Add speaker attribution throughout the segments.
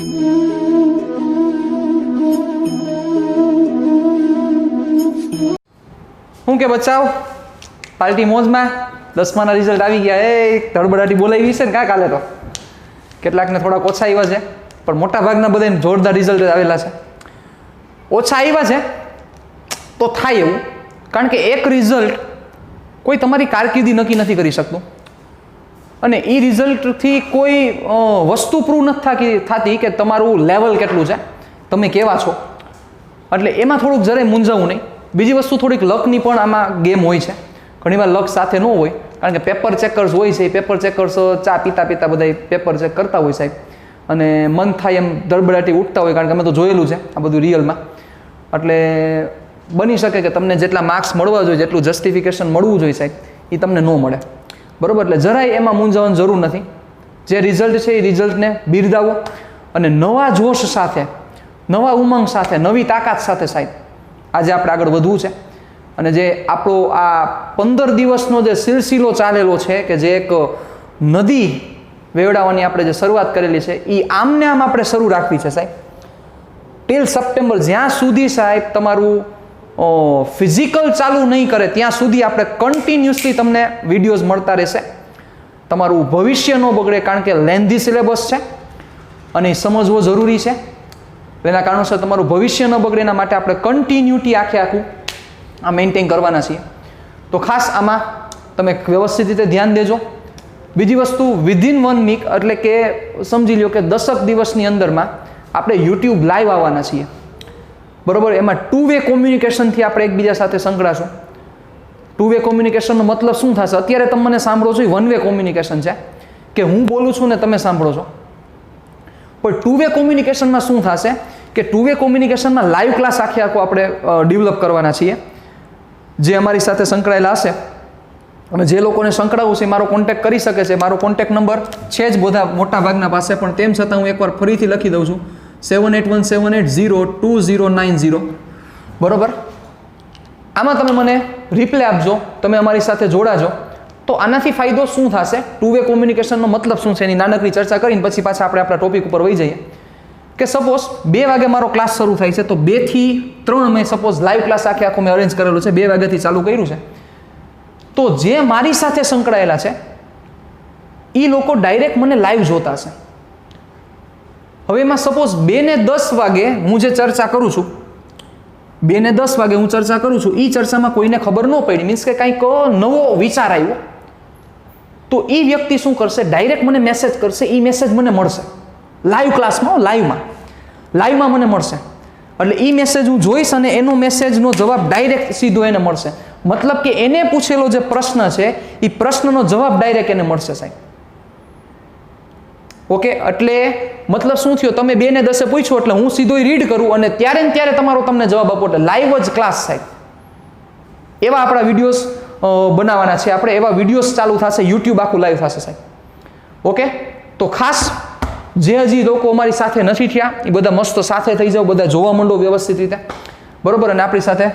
Speaker 1: હું કે બચાવ પાર્ટી મોજમાં 10માના રિઝલ્ટ આવી ગયા. એ ધડબડાટી બોલાવી છે ને કાં કાલે તો કેટલાકને થોડાક ઓછા આવ્યા છે, પણ મોટા ભાગના બધાને જોરદાર રિઝલ્ટ આવેલા છે. ઓછા આવ્યા છે તો થાય એવું, કારણ કે એક રિઝલ્ટ કોઈ તમારી કારકિર્દી નક્કી નથી કરી શકતું, અને એ રિઝલ્ટથી કોઈ વસ્તુ પ્રૂવ નથી થતી કે તમારું લેવલ કેટલું છે, તમે કેવા છો. એટલે એમાં થોડુંક જરાય મૂંઝાવું નહીં. બીજી વસ્તુ થોડીક લકની પણ આમાં ગેમ હોય છે. ઘણીવાર લક સાથે ન હોય, કારણ કે પેપર ચેકર્સ હોય છે. પેપર ચેકર્સ ચા પીતા પીતા બધા પેપર ચેક કરતા હોય સાહેબ, અને મન થાય એમ ધડબડાટી ઉઠતા હોય, કારણ કે અમે તો જોયેલું છે આ બધું રિયલમાં. એટલે બની શકે કે તમને જેટલા માર્ક્સ મળવા જોઈએ, જેટલું જસ્ટિફિકેશન મળવું જોઈએ સાહેબ, એ તમને ન મળે. બરાબર? એટલે જરાય એમાં મૂંઝાવાની જરૂર નથી. જે રિઝલ્ટ છે એ રિઝલ્ટને બિરદાવો, અને નવા જોશ સાથે, નવા ઉમંગ સાથે, નવી તાકાત સાથે સાહેબ આજે આપણે આગળ વધવું છે. અને જે આપણો આ 15 દિવસનો જે સિલસિલો ચાલેલો છે, કે જે એક નદી વેવડાવવાની આપણે જે શરૂઆત કરેલી છે, એ આમને આમ આપણે શરૂ રાખવી છે સાહેબ, ટિલ સપ્ટેમ્બર. જ્યાં સુધી સાહેબ તમારું ફિઝિકલ ચાલુ નહીં કરે ત્યાં સુધી આપણે કન્ટિન્યુઅસલી તમને વિડીયોઝ મળતા રહેશે. તમારું ભવિષ્ય ન બગડે, કારણ કે લેન્ધી સિલેબસ છે અને એ સમજવો જરૂરી છે. એના કારણોસર તમારું ભવિષ્ય ન બગડે એના માટે આપણે કન્ટિન્યુટી આખું આ મેન્ટેન કરવાના છીએ. તો ખાસ આમાં તમે વ્યવસ્થિત રીતે ધ્યાન દેજો. બીજી વસ્તુ, વિધિન 1 વીક, એટલે કે સમજી લો કે 10 દિવસની અંદરમાં આપણે યુટ્યુબ લાઈવ આવવાના છીએ. બરાબર? એમાં 2 વે કોમ્યુનિકેશનથી આપણે એકબીજા સાથે સંકળાશું. 2 વે કોમ્યુનિકેશનનો મતલબ શું થશે? અત્યારે તમે મને સાંભળો છો એ 1 વે કોમ્યુનિકેશન છે, કે હું બોલું છું ને તમે સાંભળો છો. પણ 2 વે કોમ્યુનિકેશનમાં શું થશે કે 2 વે કોમ્યુનિકેશનમાં લાઈવ ક્લાસ આખો આપણે ડેવલપ કરવાના છીએ. જે અમારી સાથે સંકળાયેલા હશે અને જે લોકોને સંકળાવવું છે મારો કોન્ટેક્ટ કરી શકે છે. મારો કોન્ટેક્ટ નંબર છે જ બધા મોટા ભાગના પાસે, પણ તેમ છતાં હું એકવાર ફરીથી લખી દઉં છું, 7817802090. બરાબર? આમાં તમે મને રિપ્લે આપજો, તમે અમારી સાથે જોડાજો. તો આનાથી ફાયદો શું થશે, 2 વે કોમ્યુનિકેશનનો મતલબ શું છે એની નાનકડી ચર્ચા કરીને પછી પાછા આપણે આપણા ટોપિક ઉપર વહી જઈએ. કે સપોઝ 2 વાગે મારો ક્લાસ શરૂ થાય છે, તો 2 થી 3 મેં સપોઝ લાઈવ ક્લાસ આખો મેં અરેન્જ કરેલું છે, 2 વાગ્યાથી ચાલુ કર્યું છે. તો જે મારી સાથે સંકળાયેલા છે એ લોકો ડાયરેક્ટ મને લાઈવ જોતા છે. હવે એમાં સપોઝ 2 ને 10 વાગે હું જે ચર્ચા કરું છું, 2 ને 10 વાગે હું ચર્ચા કરું છું, એ ચર્ચામાં કોઈને ખબર ન પડી, મીન્સ કે કંઈક નવો વિચાર આવ્યો, તો એ વ્યક્તિ શું કરશે, ડાયરેક્ટ મને મેસેજ કરશે. એ મેસેજ મને મળશે લાઈવ ક્લાસમાં, લાઈવમાં મને મળશે. એટલે એ મેસેજ હું જોઈશ અને એનો મેસેજનો જવાબ ડાયરેક્ટ સીધો એને મળશે. મતલબ કે એને પૂછેલો જે પ્રશ્ન છે એ પ્રશ્નનો જવાબ ડાયરેક્ટ એને મળશે સાહેબ. ઓકે? એટલે મતલબ શું થયો, તમે 2 ને 10 પૂછ્યું એટલે હું સીધો રીડ કરું અને ત્યારે ને ત્યારે તમારો તમને જવાબ આપો, એટલે લાઈવ જ ક્લાસ સાહેબ. એવા આપણા વિડીયોઝ બનાવવાના છે આપણે. એવા વિડીયોઝ ચાલુ થશે, યુટ્યુબ આખું લાઈવ થશે સાહેબ. ઓકે? તો ખાસ જે હજી લોકો અમારી સાથે નથી થયા એ બધા મસ્ત સાથે થઈ જાઓ, બધા જોવા માંડો વ્યવસ્થિત રીતે. બરોબર? અને આપણી સાથે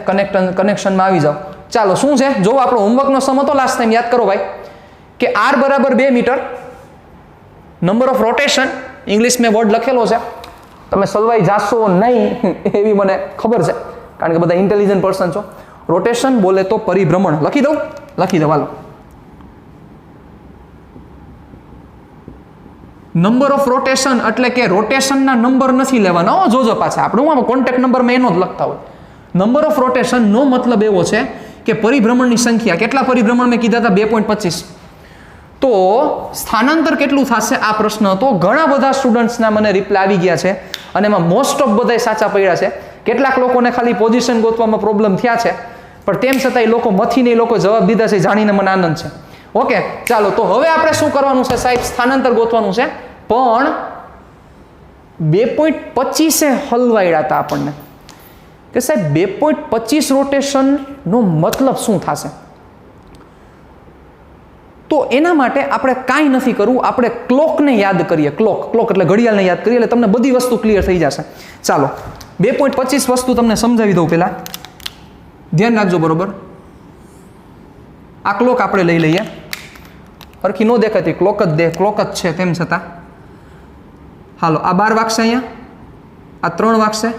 Speaker 1: કનેક્શનમાં આવી જાઓ. ચાલો, શું છે જો આપણો હોમવર્કનો સમ હતો લાસ્ટ ટાઈમ, યાદ કરો ભાઈ, કે r બરાબર 2 મીટર, નંબર ઓફ રોટેશન, ઇંગ્લિશ મેં વર્ડ લખેલો છે, તમે સલવાઈ જાશો નહીં એવી મને ખબર છે, કારણ કે બધા ઇન્ટેલિજન્ટ પર્સન છો. રોટેશન બોલે તો પરિભ્રમણ. લખી દઉં હાલો. નંબર ઓફ રોટેશન એટલે કે રોટેશનના નંબર નથી લેવાના. જોજો પાછા આપણે કોન્ટેક્ટ નંબરમાં એનો જ લખતા હોય. નંબર ઓફ રોટેશનનો મતલબ એવો છે કે પરિભ્રમણની સંખ્યા. કેટલા પરિભ્રમણ મેં કીધા હતા? 2.25. તો સ્થાનાંતર કેટલું થશે આ પ્રશ્ન હતો. ઘણા બધા સ્ટુડન્ટ્સના મને રિપ્લાય આવી ગયા છે અને એમાં મોસ્ટ ઓફ બધા સાચા પડ્યા છે. કેટલાક લોકોને ખાલી પોઝિશન ગોતવામાં પ્રોબ્લેમ થયા છે, પણ તેમ છતાં એ લોકો મથીને એ લોકો જવાબ દીધા છે, જાણીને મને આનંદ છે. ઓકે, ચાલો. તો હવે આપણે શું કરવાનું છે સાહેબ? સ્થાનાંતર ગોતવાનું છે, પણ 2.25 હલવાડ્યા હતા આપણને કે સાહેબ 2.25 રોટેશનનો મતલબ શું થશે. તો એના માટે આપણે કાંઈ નથી કરવું, આપણે ક્લોકને યાદ કરીએ. ક્લોક એટલે ઘડિયાળને યાદ કરીએ, એટલે તમને બધી વસ્તુ ક્લિયર થઈ જશે. ચાલો, 2.25 વસ્તુ તમને સમજાવી દઉં. પહેલા ધ્યાન રાખજો. બરોબર? આ ક્લોક આપણે લઈ લઈએ. હરખી ન દેખાતી ક્લોક જ છે તેમ છતાં. હાલો આ 12 વાગશે અહીંયા, આ 3 વાગશે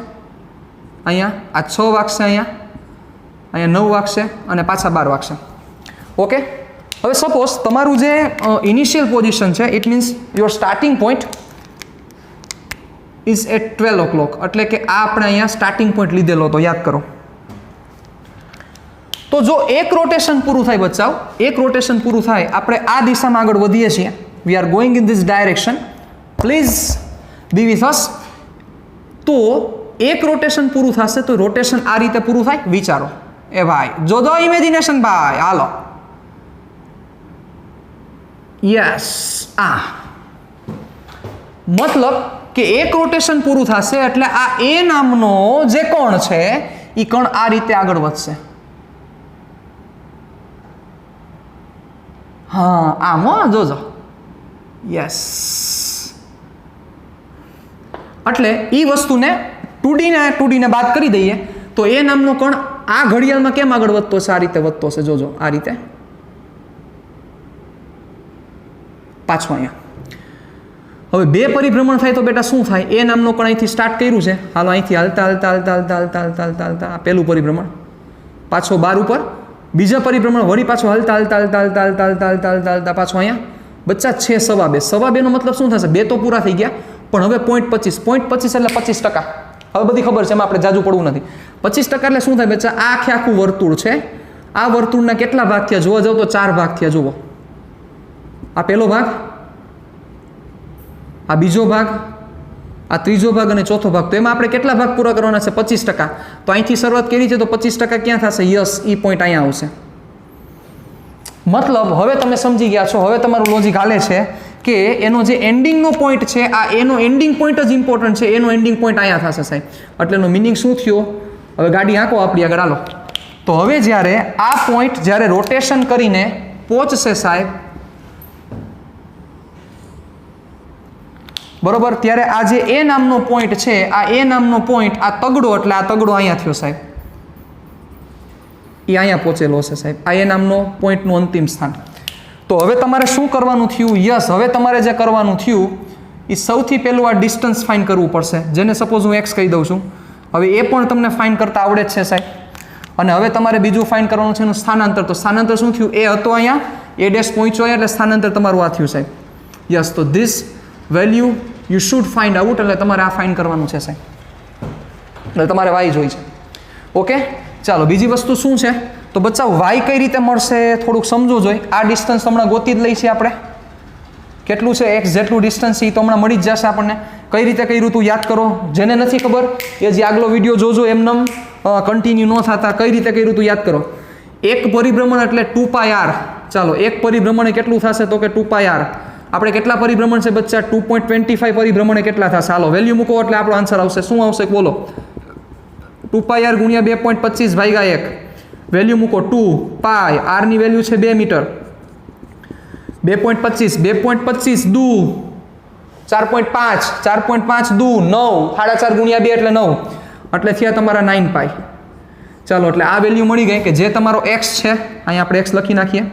Speaker 1: અહીંયા, આ 6 વાગશે અહીંયા, અહીંયા 9 વાગશે અને પાછા 12 વાગશે. ઓકે, હવે સપોઝ તમારું જે ઇનિશિયલ પોઝિશન છે it means your starting point is at 12 o'clock, એટલે કે આ આપણે અહીંયા સ્ટાર્ટિંગ પોઈન્ટ લીધેલો હતો, યાદ કરો. તો જો એક રોટેશન પૂરું થાય બચ્ચાઓ, એક રોટેશન પૂરું થાય, આપણે આ દિશામાં આગળ વધીએ છીએ, we are going in this direction, please be with us. તો એક રોટેશન પૂરું થશે તો રોટેશન આ રીતે પૂરું થાય, વિચારો એ ભાઈ, જો દો ઇમેજિનેશન ભાઈ, હાલો. યસ, આ મતલબ કે એક રોટેશન પૂરું થશે એટલે આ એ નામનો જે કોણ છે એ કણ આ રીતે આગળ વધશે. હા, આમ જોજો. યસ, એટલે એ વસ્તુને 2D ને બાદ કરી દઈએ તો એ નામનો કણ આ ઘડિયાળમાં કેમ આગળ વધતો છે? આ રીતે વધતો છે, જોજો આ રીતે. પાછો અહીંયા હવે 2 પરિભ્રમણ થાય તો બેટા શું થાય? એ નામનો કણ અહીંથી સ્ટાર્ટ કર્યું છે, હાલો અહીંથી હાલતા હાલતા હાલતા હાલતા હાલતા હાલતા હાલતા હાલતા આ પહેલું પરિભ્રમણ, પાછો 12 ઉપર બીજા પરિભ્રમણ, વળી પાછો હાલતા હાલતા હાલતા હાલતા હાલતા હાલતા હાલતા હાલતા હાલતા પાછો અહીંયા બચ્ચા 6 સવા 2. સવા 2 નો મતલબ શું થશે? 2 તો પૂરા થઈ ગયા, પણ હવે 0.25 એટલે 25%. હવે બધી ખબર છે, એમાં આપણે જાજુ પડવું નથી. 25% એટલે શું થાય બચ્ચા? આ આખું વર્તુળ છે, આ વર્તુળના કેટલા ભાગ થયા જોવા જાવ તો 4 ભાગ થયા. જુઓ, આ પહેલો ભાગ, આ બીજો ભાગ, આ ત્રીજો ભાગ અને ચોથો ભાગ. તો એમાં આપણે કેટલા ભાગ પૂરા કરવાના છે? 25%. તો અહીંથી શરૂઆત કરી છે તો 25% ક્યાં થશે? યસ, ઈ પોઈન્ટ અહીંયા આવશે. મતલબ હવે તમે સમજી ગયા છો, હવે તમારું લોજિક હાલે છે કે એનો જે એન્ડિંગનો પોઈન્ટ છે, આ એનો એન્ડિંગ પોઈન્ટ જ ઇમ્પોર્ટન્ટ છે, એનો એન્ડિંગ પોઈન્ટ અહીંયા થશે સાહેબ. એટલે એનો મિનિંગ શું થયો? હવે ગાડી આંકો આપણી આગળ, હાલો. તો હવે જ્યારે આ પોઈન્ટ જ્યારે રોટેશન કરીને પહોંચશે સાહેબ, બરોબર, ત્યારે આ જે એ નામનો પોઈન્ટ છે, આ એ નામનો પોઈન્ટ, આ તગડો, એટલે આ તગડો અહીંયા થયો સાહેબ, એ અહીંયા પહોંચેલો છે સાહેબ, આ એ નામનો પોઈન્ટનું અંતિમ સ્થાન. તો હવે તમારે શું કરવાનું થયું? યસ, હવે તમારે જે કરવાનું થયું એ સૌથી પહેલું આ ડિસ્ટન્સ ફાઇન કરવું પડશે, જેને સપોઝ હું એક્સ કહી દઉં છું. હવે એ પણ તમને ફાઇન કરતા આવડે જ છે સાહેબ. અને હવે તમારે બીજું ફાઇન કરવાનું છે એનું સ્થાનાંતર. તો સ્થાનાંતર શું થયું? એ હતો અહીંયા, એ ડેશ પહોંચ્યો અહીંયા, એટલે સ્થાનાંતર તમારું આ થયું સાહેબ. યસ, તો this value you should find out, એટલે તમારે આ ફાઇન કરવાનું છે સાહેબ. એટલે તમારે વાય જોઈ છે. ઓકે, ચાલો બીજી વસ્તુ શું છે? તો બચ્ચા વાય કઈ રીતે મળશે થોડુંક સમજવું જોઈએ. આ ડિસ્ટન્સ હમણાં ગોતી જ લઈ છે આપણે, કેટલું છે એક્સ જેટલું ડિસ્ટન્સ, એ તો હમણાં મળી જ જશે આપણને. કઈ રીતે કર્યું તું યાદ કરો, જેને નથી ખબર એ જે આગલો વિડીયો જોજો, એમનેમ કન્ટિન્યુ ન થતા કઈ રીતે કર્યું તું યાદ કરો. એક પરિભ્રમણ એટલે 2πr. ચાલો, એક પરિભ્રમણે કેટલું થશે? તો કે 2πr. આપણે કેટલા પરિભ્રમણ છે બચ્ચા? 2.25 પરિભ્રમણે કેટલા થશે? હાલો વેલ્યુ મૂકો એટલે આપણો આન્સર આવશે. શું આવશે બોલો? 2πr ગુણ્યા 2.25 ભાગ્યા 1. વેલ્યુ મૂકો 2π, r ની વેલ્યુ છે 2 મીટર. 2.25 2.25 દુ 4.5, 4.5 દુ 9, 4.5 ગુણ્યા 2 એટલે 9, એટલે થયા તમારા 9π. ચાલો, એટલે આ વેલ્યુ મળી ગઈ કે જે તમારો x છે, અહીંયા આપણે x લખી નાખીએ.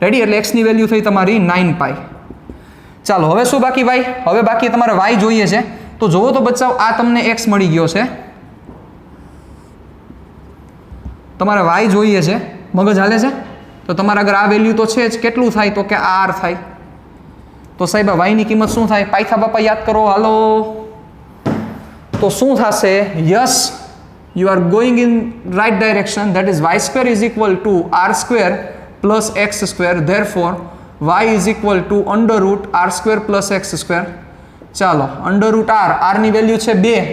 Speaker 1: રેડી? એટલે x ની વેલ્યુ થઈ તમારી 9π. ચાલો, હવે શું બાકી y? હવે બાકી તમારે y જોઈએ છે. તો જોવો તો બચ્ચાઓ, આ તમને x મળી ગયો છે, તમારે y જોઈએ છે. મગજ હાલે છે? તો તમારા આગળ આ વેલ્યુ તો છે જ, કેટલું થાય? તો કે r થાય. તો સાહેબ આ y ની કિંમત શું થાય? પાયથા બાપા યાદ કરો, હાલો. તો શું થશે? Yes, you are going in right direction, that is y square is equal to r square plus X square. Therefore y is equal to under root r square plus X square. ચાલો, under root r ની value છે 2,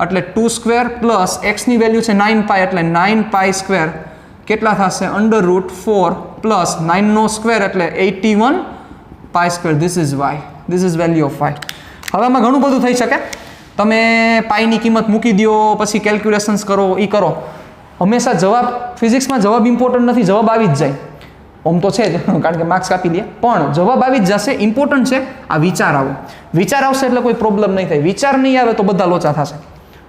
Speaker 1: એટલે 2 square plus x ની value છે 9π, એટલે 9π square કેટલા થશે? Under root 4 plus 9 નો સ્ક્વેર એટલે 81π square. This is y, this is value of y. હવે આમાં ઘણું બધું થઈ શકે. તમે પાઈની કિંમત મૂકી દો, પછી કેલ્ક્યુલેશન્સ કરો, એ કરો. હંમેશા જવાબ, ફિઝિક્સમાં જવાબ ઇમ્પોર્ટન્ટ નથી, જવાબ આવી જ જાય. આમ તો છે જ, કારણ કે માર્ક્સ કાપી લે, પણ જવાબ આવી જ જશે. ઇમ્પોર્ટન્ટ છે આ વિચાર આવો. વિચાર આવશે એટલે કોઈ પ્રોબ્લેમ નહીં થાય. વિચાર નહીં આવે તો બધા લોચા થશે.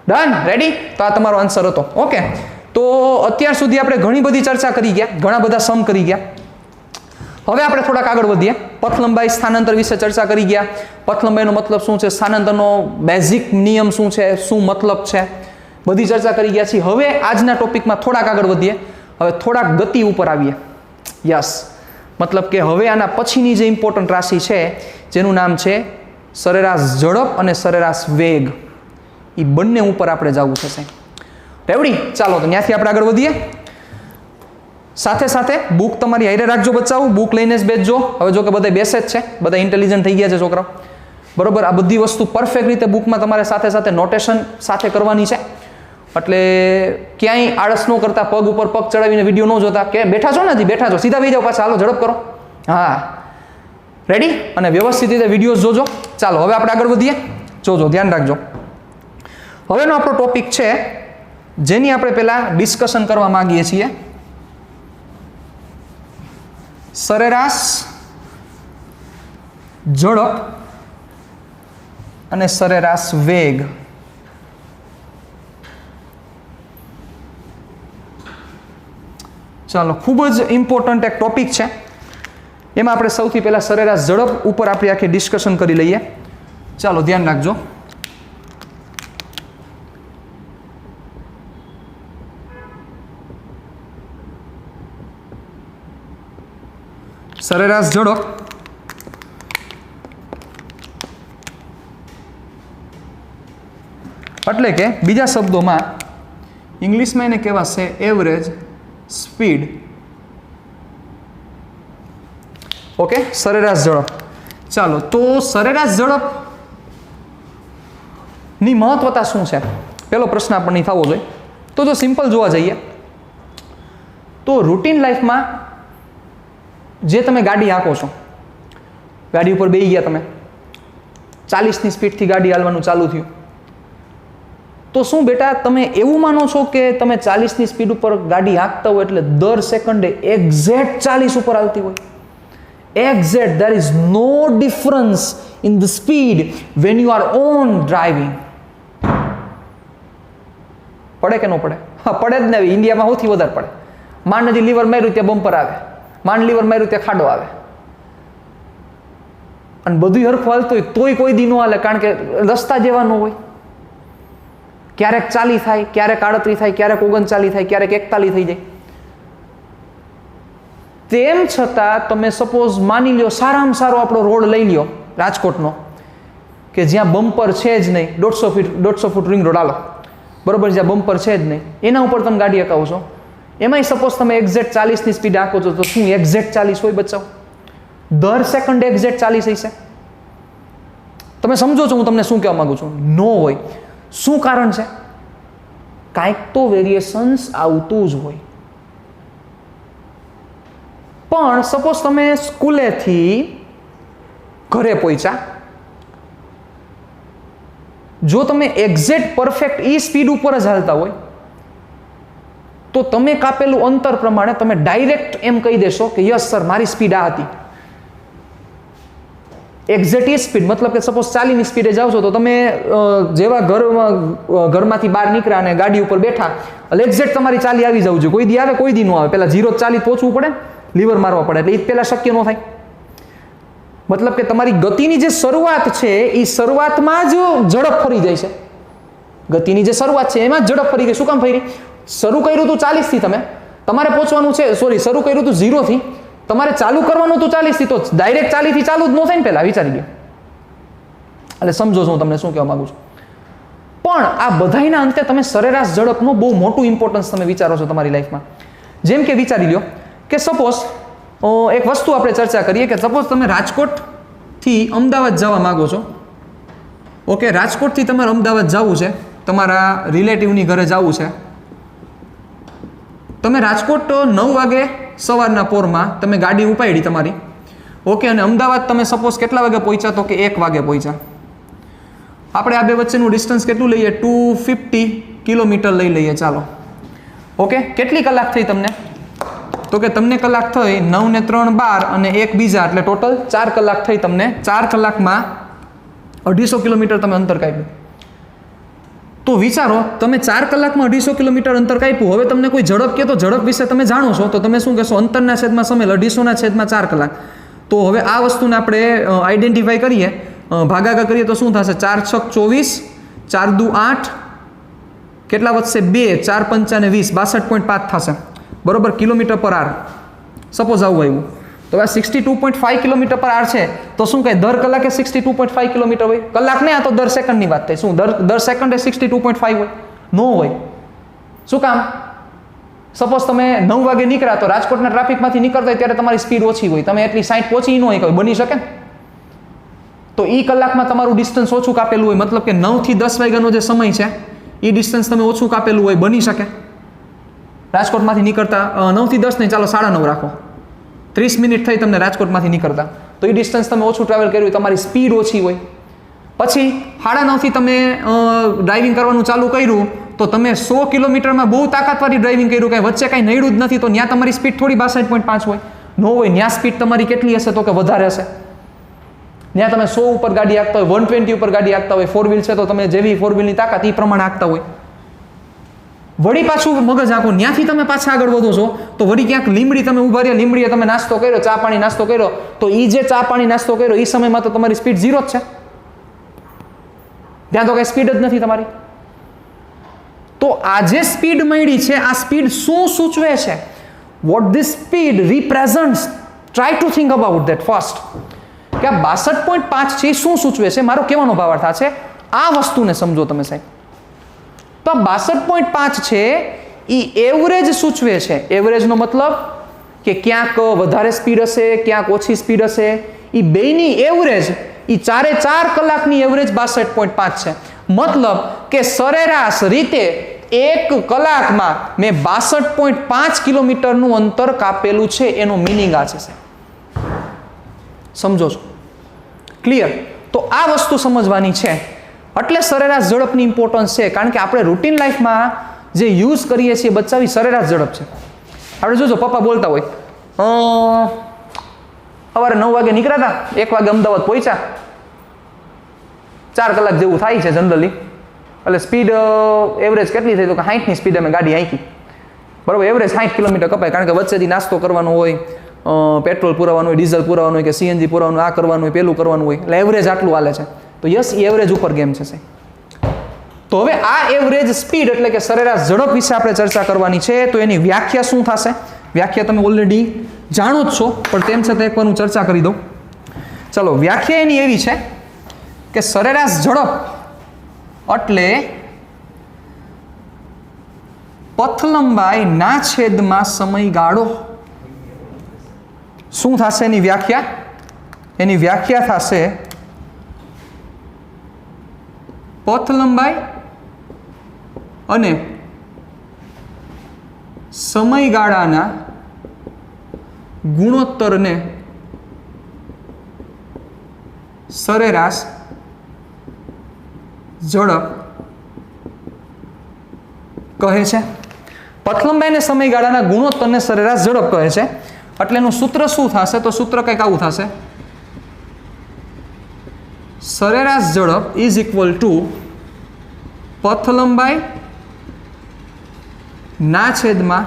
Speaker 1: ડન? રેડી? તો આ તમારો આન્સર હતો. ઓકે, તો અત્યાર સુધી આપણે ઘણી બધી ચર્ચા કરી ગયા, ઘણા બધા સમ કરી ગયા. હવે આપણે થોડાક આગળ વધીએ. પથ લંબાઈ સ્થાનાંતર વિશે ચર્ચા કરી ગયા. પથ લંબાઈનો મતલબ શું છે, સ્થાનાંતરનો બેઝિક નિયમ શું છે, શું મતલબ છે, બધી ચર્ચા કરી ગયા છીએ. હવે આજના ટોપિકમાં થોડાક આગળ વધીએ. હવે થોડાક ગતિ ઉપર આવીએ. યસ, મતલબ કે હવે આના પછીની જે ઇમ્પોર્ટન્ટ રાશિ છે જેનું નામ છે સરેરાશ ઝડપ અને સરેરાશ વેગ, એ બંને ઉપર આપણે જવું થશે. રેવડી? ચાલો તો ત્યાંથી આપણે આગળ વધીએ. સાથે સાથે બુક તમારી હારે રાખજો બચાવું, બુક લઈને જ બેસજો. હવે જો કે બધા બેસે જ છે, બધા ઇન્ટેલિજન્ટ થઈ ગયા છે છોકરાઓ, બરોબર. આ બધી વસ્તુ પરફેક્ટ રીતે બુકમાં તમારે સાથે સાથે નોટેશન સાથે કરવાની છે. એટલે ક્યાંય આળસ ન કરતા, પગ ઉપર પગ ચડાવીને વિડીયો ન જોતા કે બેઠા છો ને, હજી બેઠા છો, સીધા બેસી જાઓ પાછા, હાલો ઝડપ કરો. હા, રેડી? અને વ્યવસ્થિત રીતે વિડીયો જોજો. ચાલો હવે આપણે આગળ વધીએ. જોજો, ધ્યાન રાખજો. હવેનો આપણો ટોપિક છે જેની આપણે પહેલા ડિસ્કશન કરવા માંગીએ છીએ, સરેરાશ ઝડપ અને સરેરાશ વેગ. ચાલો, ખૂબ જ ઇમ્પોર્ટન્ટ એક ટોપિક છે. એમાં આપણે સૌથી પહેલા સરેરાશ ઝડપ ઉપર આપણે આખી ડિસ્કશન કરી લઈએ. ચાલો ધ્યાન રાખજો. સરેરાશ ઝડપ એટલે કે બીજા શબ્દોમાં ઇંગ્લિશમાં એને કહેવાશે એવરેજ સ્પીડ. ઓકે, સરેરાશ ઝડપ. ચાલો, તો સરેરાશ ઝડપ ની મહત્વતા શું છે, પેલો પ્રશ્ન આપણને થવો જોઈએ. તો જો સિમ્પલ જોવા જઈએ તો રૂટીન લાઈફમાં જે તમે ગાડી હાંકો છો, ગાડી ઉપર બેસી ગયા તમે, 40ની સ્પીડથી ગાડી હાલવાનું ચાલુ થયું, તો શું બેટા તમે એવું માનો છો કે તમે 40ની સ્પીડ ઉપર ગાડી હાંકતા હોય એટલે દર સેકન્ડે એક્ઝેક્ટ 40 ઉપર આવતી હોય? Exact, there is no difference in the speed when you are on driving. પડે કે ન પડે? હા, પડે જ ને. ઇન્ડિયામાં સૌથી વધારે પડે. માંડ હજી લીવર માર્યું ત્યાં બમ્પર આવે, માંડ લીવર માર્યું ત્યાં ખાડો આવે, અને બધું હરખું હાલતું હોય તોય કોઈ દી ન હાલે, કારણ કે રસ્તા જેવા ન હોય. ક્યારેક 40 થાય, ક્યારેક 38 થાય, ક્યારેક 39 થાય, ક્યારેક 41 થઈ જાય. તેમ છતાં તમે સપોઝ માની લ્યો સારામાં સારો આપણો રોડ લઈ લ્યો રાજકોટનો, કે જ્યાં બમ્પર છે જ નહીં, 150 ફૂટ રિંગ રોડ હાલો, બરોબર, જ્યાં બમ્પર છે જ નહીં, એના ઉપર તમે ગાડી હકાવો છો, એમાંય સપોઝ તમે એક્ઝેક્ટ 40ની સ્પીડ આંકો છો, તો શું એક્ઝેક્ટ 40 હોય બચાવ? દર સેકન્ડે એક્ઝેક્ટ 40 હશે? તમે સમજો છો હું તમને શું કહેવા માંગુ છું? નો હોય. શું કારણ છે? કાંઈક તો વેરિએશન્સ આવતું જ હોય. પણ સપોઝ તમે સ્કૂલેથી ઘરે પહોંચ્યા, જો તમે એક્ઝેક્ટ પરફેક્ટ એ સ્પીડ ઉપર જ હાલતા હોય તો તમે કાપેલું અંતર પ્રમાણે તમે ડાયરેક્ટ એમ કહી દેશો કે યસ સર, મારી સ્પીડ આ હતી. એક્ઝેક્ટ એ સ્પીડ, મતલબ કે સપોઝ 40ની સ્પીડે જાઓ છો તો તમે જેવા ઘરમાંથી બહાર નીકળ્યા અને ગાડી ઉપર બેઠા એટલે એક્ઝેક્ટ તમારી 40 આવી જવું જોઈએ. કોઈ દી આવે, કોઈ દી ન આવે. પહેલા 0 40 પહોંચવું પડે, લીવર મારવા પડે, એટલે એ પહેલા શક્ય ન થાય. મતલબ કે તમારી ગતિની જે શરૂઆત છે એ શરૂઆતમાં જ ઝડપ ફરી જાય છે. ગતિની જે શરૂઆત છે એમાં જ ઝડપ ફરી ગઈ. શું કામ ફરી? શરૂ કર્યું હતું 40થી, તમારે પહોંચવાનું છે, શરૂ કર્યું હતું 0થી, તમારે ચાલુ કરવાનું હતું 40થી, તો ડાયરેક્ટ 40થી ચાલુ જ ન થાય ને, પહેલા વિચારી લો. એટલે સમજો છો હું તમને શું કહેવા માંગુ છું. પણ આ બધાના અંતે તમે સરેરાશ ઝડપનો બહુ મોટું ઇમ્પોર્ટન્સ તમે વિચારો છો તમારી લાઈફમાં. જેમ કે વિચારી લો કે સપોઝ એક વસ્તુ આપણે ચર્ચા કરીએ કે સપોઝ તમે રાજકોટથી અમદાવાદ જવા માંગો છો. ઓકે, રાજકોટથી તમારે અમદાવાદ જવું છે, તમારા રિલેટિવની ઘરે જવું છે. તમે રાજકોટ 9 વાગે સવારના પોરમાં તમે ગાડી ઉપાડી તમારી, ઓકે, અને અમદાવાદ તમે સપોઝ કેટલા વાગે પહોંચ્યા? તો કે 1 વાગે પહોંચ્યા. આપણે આ બે વચ્ચેનું ડિસ્ટન્સ કેટલું લઈએ? 250 કિલોમીટર લઈ લઈએ. ચાલો, ઓકે, કેટલી કલાક થઈ તમને? તો કે તમને કલાક થઈ 9 ને 3 12 અને 1 બીજા, એટલે ટોટલ 4 કલાક થઈ તમને. 4 કલાકમાં 250 કિલોમીટર તમે અંતર કાપ્યું. તો વિચારો તમે 4 કલાકમાં 250 કિલોમીટર અંતર કાપ્યું. હવે તમને કોઈ ઝડપ કહે તો ઝડપ વિશે તમે જાણો છો, તો તમે શું કહેશો? અંતરના છેદમાં સમય 250/4 કલાક. તો હવે આ વસ્તુને આપણે આઈડેન્ટિફાઈ કરીએ, ભાગાકાર કરીએ તો શું થશે? 4 × 6 = 24, 4 × 2 = 8, કેટલા વધશે? 2, 4 × 5 = 20, 62.5 થશે. બરોબર, km/h. સપોઝ આવું આવ્યું તો આ 62.5 km/h છે. તો શું કહે? દર કલાકે 62.5 કિલોમીટર હોય? કલાક નહીં, આ તો દર સેકન્ડની વાત થાય. શું દર સેકન્ડે 62.5 હોય? નો હોય. શું કામ? સપોઝ તમે 9 વાગે નીકળ્યા તો રાજકોટના ટ્રાફિકમાંથી નીકળતા હોય ત્યારે તમારી સ્પીડ ઓછી હોય, તમે એટલી 60 પહોંચી ન હોય, બની શકે ને? તો એ કલાકમાં તમારું ડિસ્ટન્સ ઓછું કાપેલું હોય, મતલબ કે 9 થી 10 વાગ્યાનો જે સમય છે એ ડિસ્ટન્સ તમે ઓછું કાપેલું હોય, બની શકે. રાજકોટમાંથી નીકળતા 9 થી 10 નહીં, ચાલો 9:30 રાખો, 30 મિનિટ થઈ તમને રાજકોટમાંથી નીકળતા, તો એ ડિસ્ટન્સ તમે ઓછું ટ્રાવેલ કર્યું, તમારી સ્પીડ ઓછી હોય. પછી 9:30 થી તમે ડ્રાઇવિંગ કરવાનું ચાલુ કર્યું તો તમે 100 કિલોમીટરમાં બહુ તાકાતવાળી ડ્રાઇવિંગ કર્યું, કાંઈ વચ્ચે કાંઈ નડ્યું જ નથી, તો ત્યાં તમારી સ્પીડ થોડી 62.5 હોય? ન હોય. ત્યાં સ્પીડ તમારી કેટલી હશે? તો કે વધારે હશે. ત્યાં તમે 100 ઉપર ગાડી હાંકતા હોય, 120 ઉપર ગાડી હાંકતા હોય, 4 વ્હીલ છે તો તમે જેવી 4 વ્હીલની તાકાત એ પ્રમાણે હાંકતા હોય. વળી પાછું મગજ આખું ત્યાંથી તમે પાછા આગળ વધો છો તો વળી ક્યાંક લીમડી તમે ઉભા રહ્યા, લીમડીએ તમે નાસ્તો કર્યો, ચા પાણી નાસ્તો કર્યો, તો એ જે ચા પાણી નાસ્તો કર્યો એ સમયમાં તો તમારી સ્પીડ 0 જ છે. ત્યાં તો કઈ સ્પીડ જ નથી તમારી. તો આ જે સ્પીડ મળી છે, આ સ્પીડ શું સૂચવે છે? What this speed represents? Try to think about that first. કે આ 62.5 છે એ શું સૂચવે છે? મારો કહેવાનો ભાવાર્થ આ છે, આ વસ્તુને સમજો તમે સાહેબ. તો 62.5 છે એ એવરેજ સૂચવે છે. એવરેજનો મતલબ કે ક્યાંક વધારે સ્પીડ હશે, ક્યાંક ઓછી સ્પીડ હશે, એ બેની એવરેજ, એ 4 કલાકની એવરેજ 62.5 છે. મતલબ કે સરેરાશ રીતે 1 કલાકમાં મેં 62.5 કિલોમીટરનું અંતર કાપેલું છે, એનો મિનિંગ આ છે. સમજો છો? ક્લિયર? તો આ વસ્તુ સમજવાની છે. એટલે સરેરાશ ઝડપની ઇમ્પોર્ટન્સ છે, કારણ કે આપણે રૂટીન લાઈફમાં જે યુઝ કરીએ છીએ બચ્ચાવી સરેરાશ ઝડપ છે. આપણે જોજો, પપ્પા બોલતા હોય, સવારે 9 વાગે નીકળ્યા હતા, 1 વાગે અમદાવાદ પહોંચ્યા, 4 કલાક જેવું થાય છે જનરલી. એટલે સ્પીડ એવરેજ કેટલી થઈ? તો કે 60ની સ્પીડ અમે ગાડી હાંકી. બરાબર, એવરેજ 60 કિલોમીટર કપાય, કારણ કે વચ્ચેથી નાસ્તો કરવાનો હોય, પેટ્રોલ પુરાવાનું હોય, ડીઝલ પુરાવાનું હોય, કે સીએનજી પુરાવાનું, આ કરવાનું હોય, પેલું કરવાનું હોય, એટલે એવરેજ આટલું હાલે છે. તો યસ, એવરેજ ઉપર ગેમ છે સાહેબ. તો હવે આ એવરેજ સ્પીડ એટલે કે સરેરાશ ઝડપ વિશે આપણે ચર્ચા કરવાની છે. તો એની વ્યાખ્યા શું થશે? વ્યાખ્યા તમે ઓલરેડી જાણો જ છો, પણ તેમ છતાં એકવાર હું ચર્ચા કરી દઉં. ચલો, વ્યાખ્યા એની એવી છે કે સરેરાશ ઝડપ એટલે પથ લંબાઈ ના છેદમાં સમયગાળો. શું થશે એની વ્યાખ્યા? એની વ્યાખ્યા થશે પથ લંબાઈ અને સમયગાળાના ગુણોત્તરને સરેરાશ ઝડપ કહે છે. પથ લંબાઈ અને સમયગાળાના ગુણોત્તરને સરેરાશ ઝડપ કહે છે. એટલે એનું સૂત્ર શું થશે? તો સૂત્ર કંઈક આવું થશે, સરેરાશ ઝડપ ઇઝ ઇક્વલ ટુ પથ લંબાઈ ના છેદમાં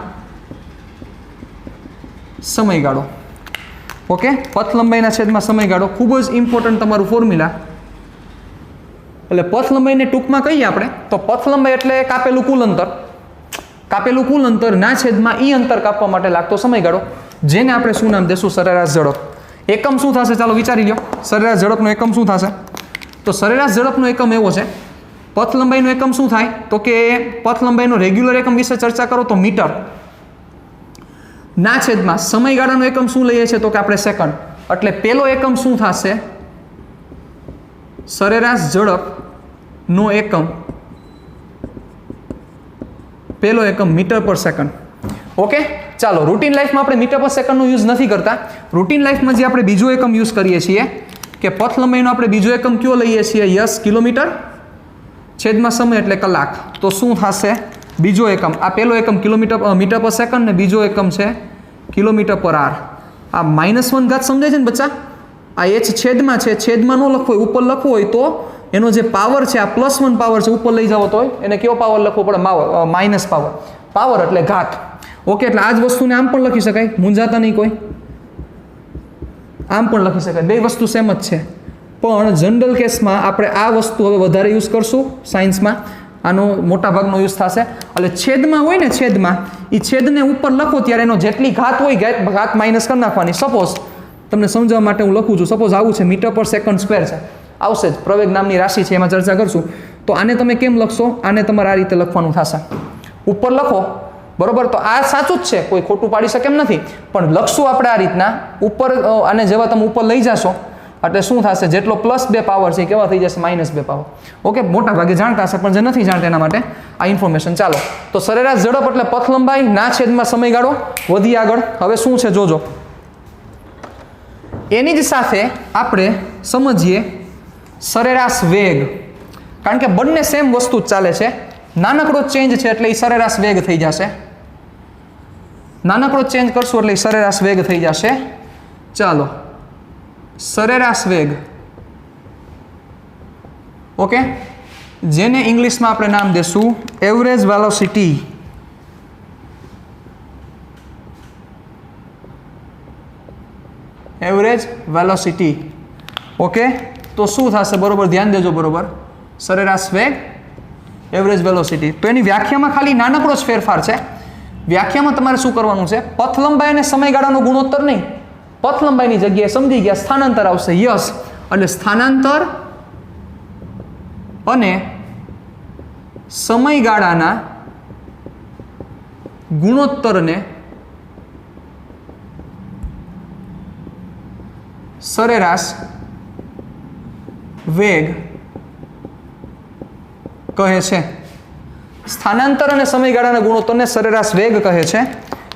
Speaker 1: સમયગાળો. ઓકે, પથ લંબાઈના છેદમાં સમયગાળો ખૂબ જ ઇમ્પોર્ટન્ટ તમારું ફોર્મ્યુલા. એટલે પથ લંબાઈને ટૂંકમાં કહીએ આપણે તો પથ લંબાઈ એટલે કાપેલું કુલ અંતર, કાપેલું કુલ અંતર ના છેદમાં ઈ અંતર કાપવા માટે લાગતો સમયગાળો, જેને આપણે શું નામ દેશું? સરેરાશ ઝડપ. એકમ શું થશે? ચાલો વિચારી લો. સરેરાશ ઝડપનો એકમ શું થશે? તો સરેરાશ ઝડપનો એકમ એવો છે, પથ લંબાઈનો એકમ શું થાય? તો કે પથ લંબાઈનો રેગ્યુલર એકમ વિશે ચર્ચા કરો તો મીટર. ના છેદમાં સમયગાળાનો એકમ શું લઈએ છીએ? તો કે આપણે સેકન્ડ. એટલે પેલો એકમ શું થશે? સરેરાશ ઝડપનો એકમ, પેલો એકમ મીટર પર સેકન્ડ. ઓકે, ચાલો રૂટીન લાઈફમાં આપણે મીટર પર સેકન્ડનો યુઝ નથી કરતા. રૂટીન લાઈફમાં જે આપણે બીજો એકમ યુઝ કરીએ છીએ કે પથ લંબાઈનો આપણે બીજો એકમ કયો લઈએ છીએ? યસ, કિલોમીટર છેદમાં સમય એટલે કલાક. તો શું થશે બીજો એકમ? આ પેલો એકમ મીટર પર સેકન્ડ ને બીજો એકમ છે કિલોમીટર પર આર. આ -1 ઘાત સમજાય છે ને બચ્ચા? આ h છેદમાં છે, છેદમાં ન લખવું હોય, ઉપર લખવું હોય તો એનો જે પાવર છે આ +1 પાવર છે, ઉપર લઈ જાવ તો એને કયો પાવર લખવો પડે? Minus power. પાવર એટલે ઘાત. ઓકે, એટલે આ જ વસ્તુને આમ પણ લખી શકાય, મૂંઝાતા નહીં કોઈ. આમ પણ લખી શકાય, બે વસ્તુ સેમ જ છે. પણ જનરલ કેસમાં આપણે આ વસ્તુ હવે વધારે યુઝ કરશું સાયન્સમાં, આનો મોટા ભાગનો યુઝ થશે. એટલે છેદમાં હોય ને, છેદમાં એ છેદને ઉપર લખો ત્યારે એનો જેટલી ઘાત હોય ઘાત માઇનસ કરી નાખવાની. સપોઝ તમને સમજાવવા માટે હું લખું છું, સપોઝ આવું છે, મીટર/સેકન્ડ² છે, આવશે જ, પ્રવેગ નામની રાશિ છે, એમાં ચર્ચા કરશું. તો આને તમે કેમ લખશો? આને તમારે આ રીતે લખવાનું થશે, ઉપર લખો, બરોબર. તો આ સાચું જ છે, કોઈ ખોટું પાડી શકે એમ નથી, પણ લખશું આપણે આ રીતના ઉપર. આને જેવા તમે ઉપર લઈ જશો એટલે શું થશે? જેટલો +2 પાવર છે કેવા થઈ જશે? -2 પાવર. ઓકે, મોટા ભાગે જાણતા હશે, પણ જે નથી જાણતા એના માટે આ ઇન્ફોર્મેશન. ચાલો, તો સરેરાશ ઝડપ એટલે પથ લંબાઈ ના છેદમાં સમયગાળો. વધી આગળ, હવે શું છે જોજો. એની જ સાથે આપણે સમજીએ સરેરાશ વેગ, કારણ કે બંને સેમ વસ્તુ જ ચાલે છે. નાનકડો ચેન્જ છે એટલે એ સરેરાશ વેગ થઈ જશે. નાનકડો ચેન્જ કરશું એટલે સરેરાશ વેગ થઈ જશે. ચાલો, સરેરાશ વેગ, ઓકે, જેને ઇંગ્લિશમાં આપણે નામ દેશું average velocity. Average velocity. Okay, તો શું થશે? બરોબર, ધ્યાન દેજો. બરોબર, સરેરાશ વેગ, એવરેજ વેલોસિટી. તો એની વ્યાખ્યામાં ખાલી નાનકડો જ ફેરફાર છે. વ્યાખ્યામાં તમારે શું કરવાનું છે? પથ લંબાઈ અને સમયગાળાનો ગુણોત્તર નહીં, પથ લંબાઈની જગ્યાએ સમજી ગયા સ્થાનાંતર આવશે. યસ, એટલે સ્થાનાંતર અને સમયગાળાના ગુણોત્તરને સરેરાશ વેગ કહે છે. સ્થાનાંતર અને સમયગાળાના ગુણોત્તરને સરેરાશ વેગ કહે છે.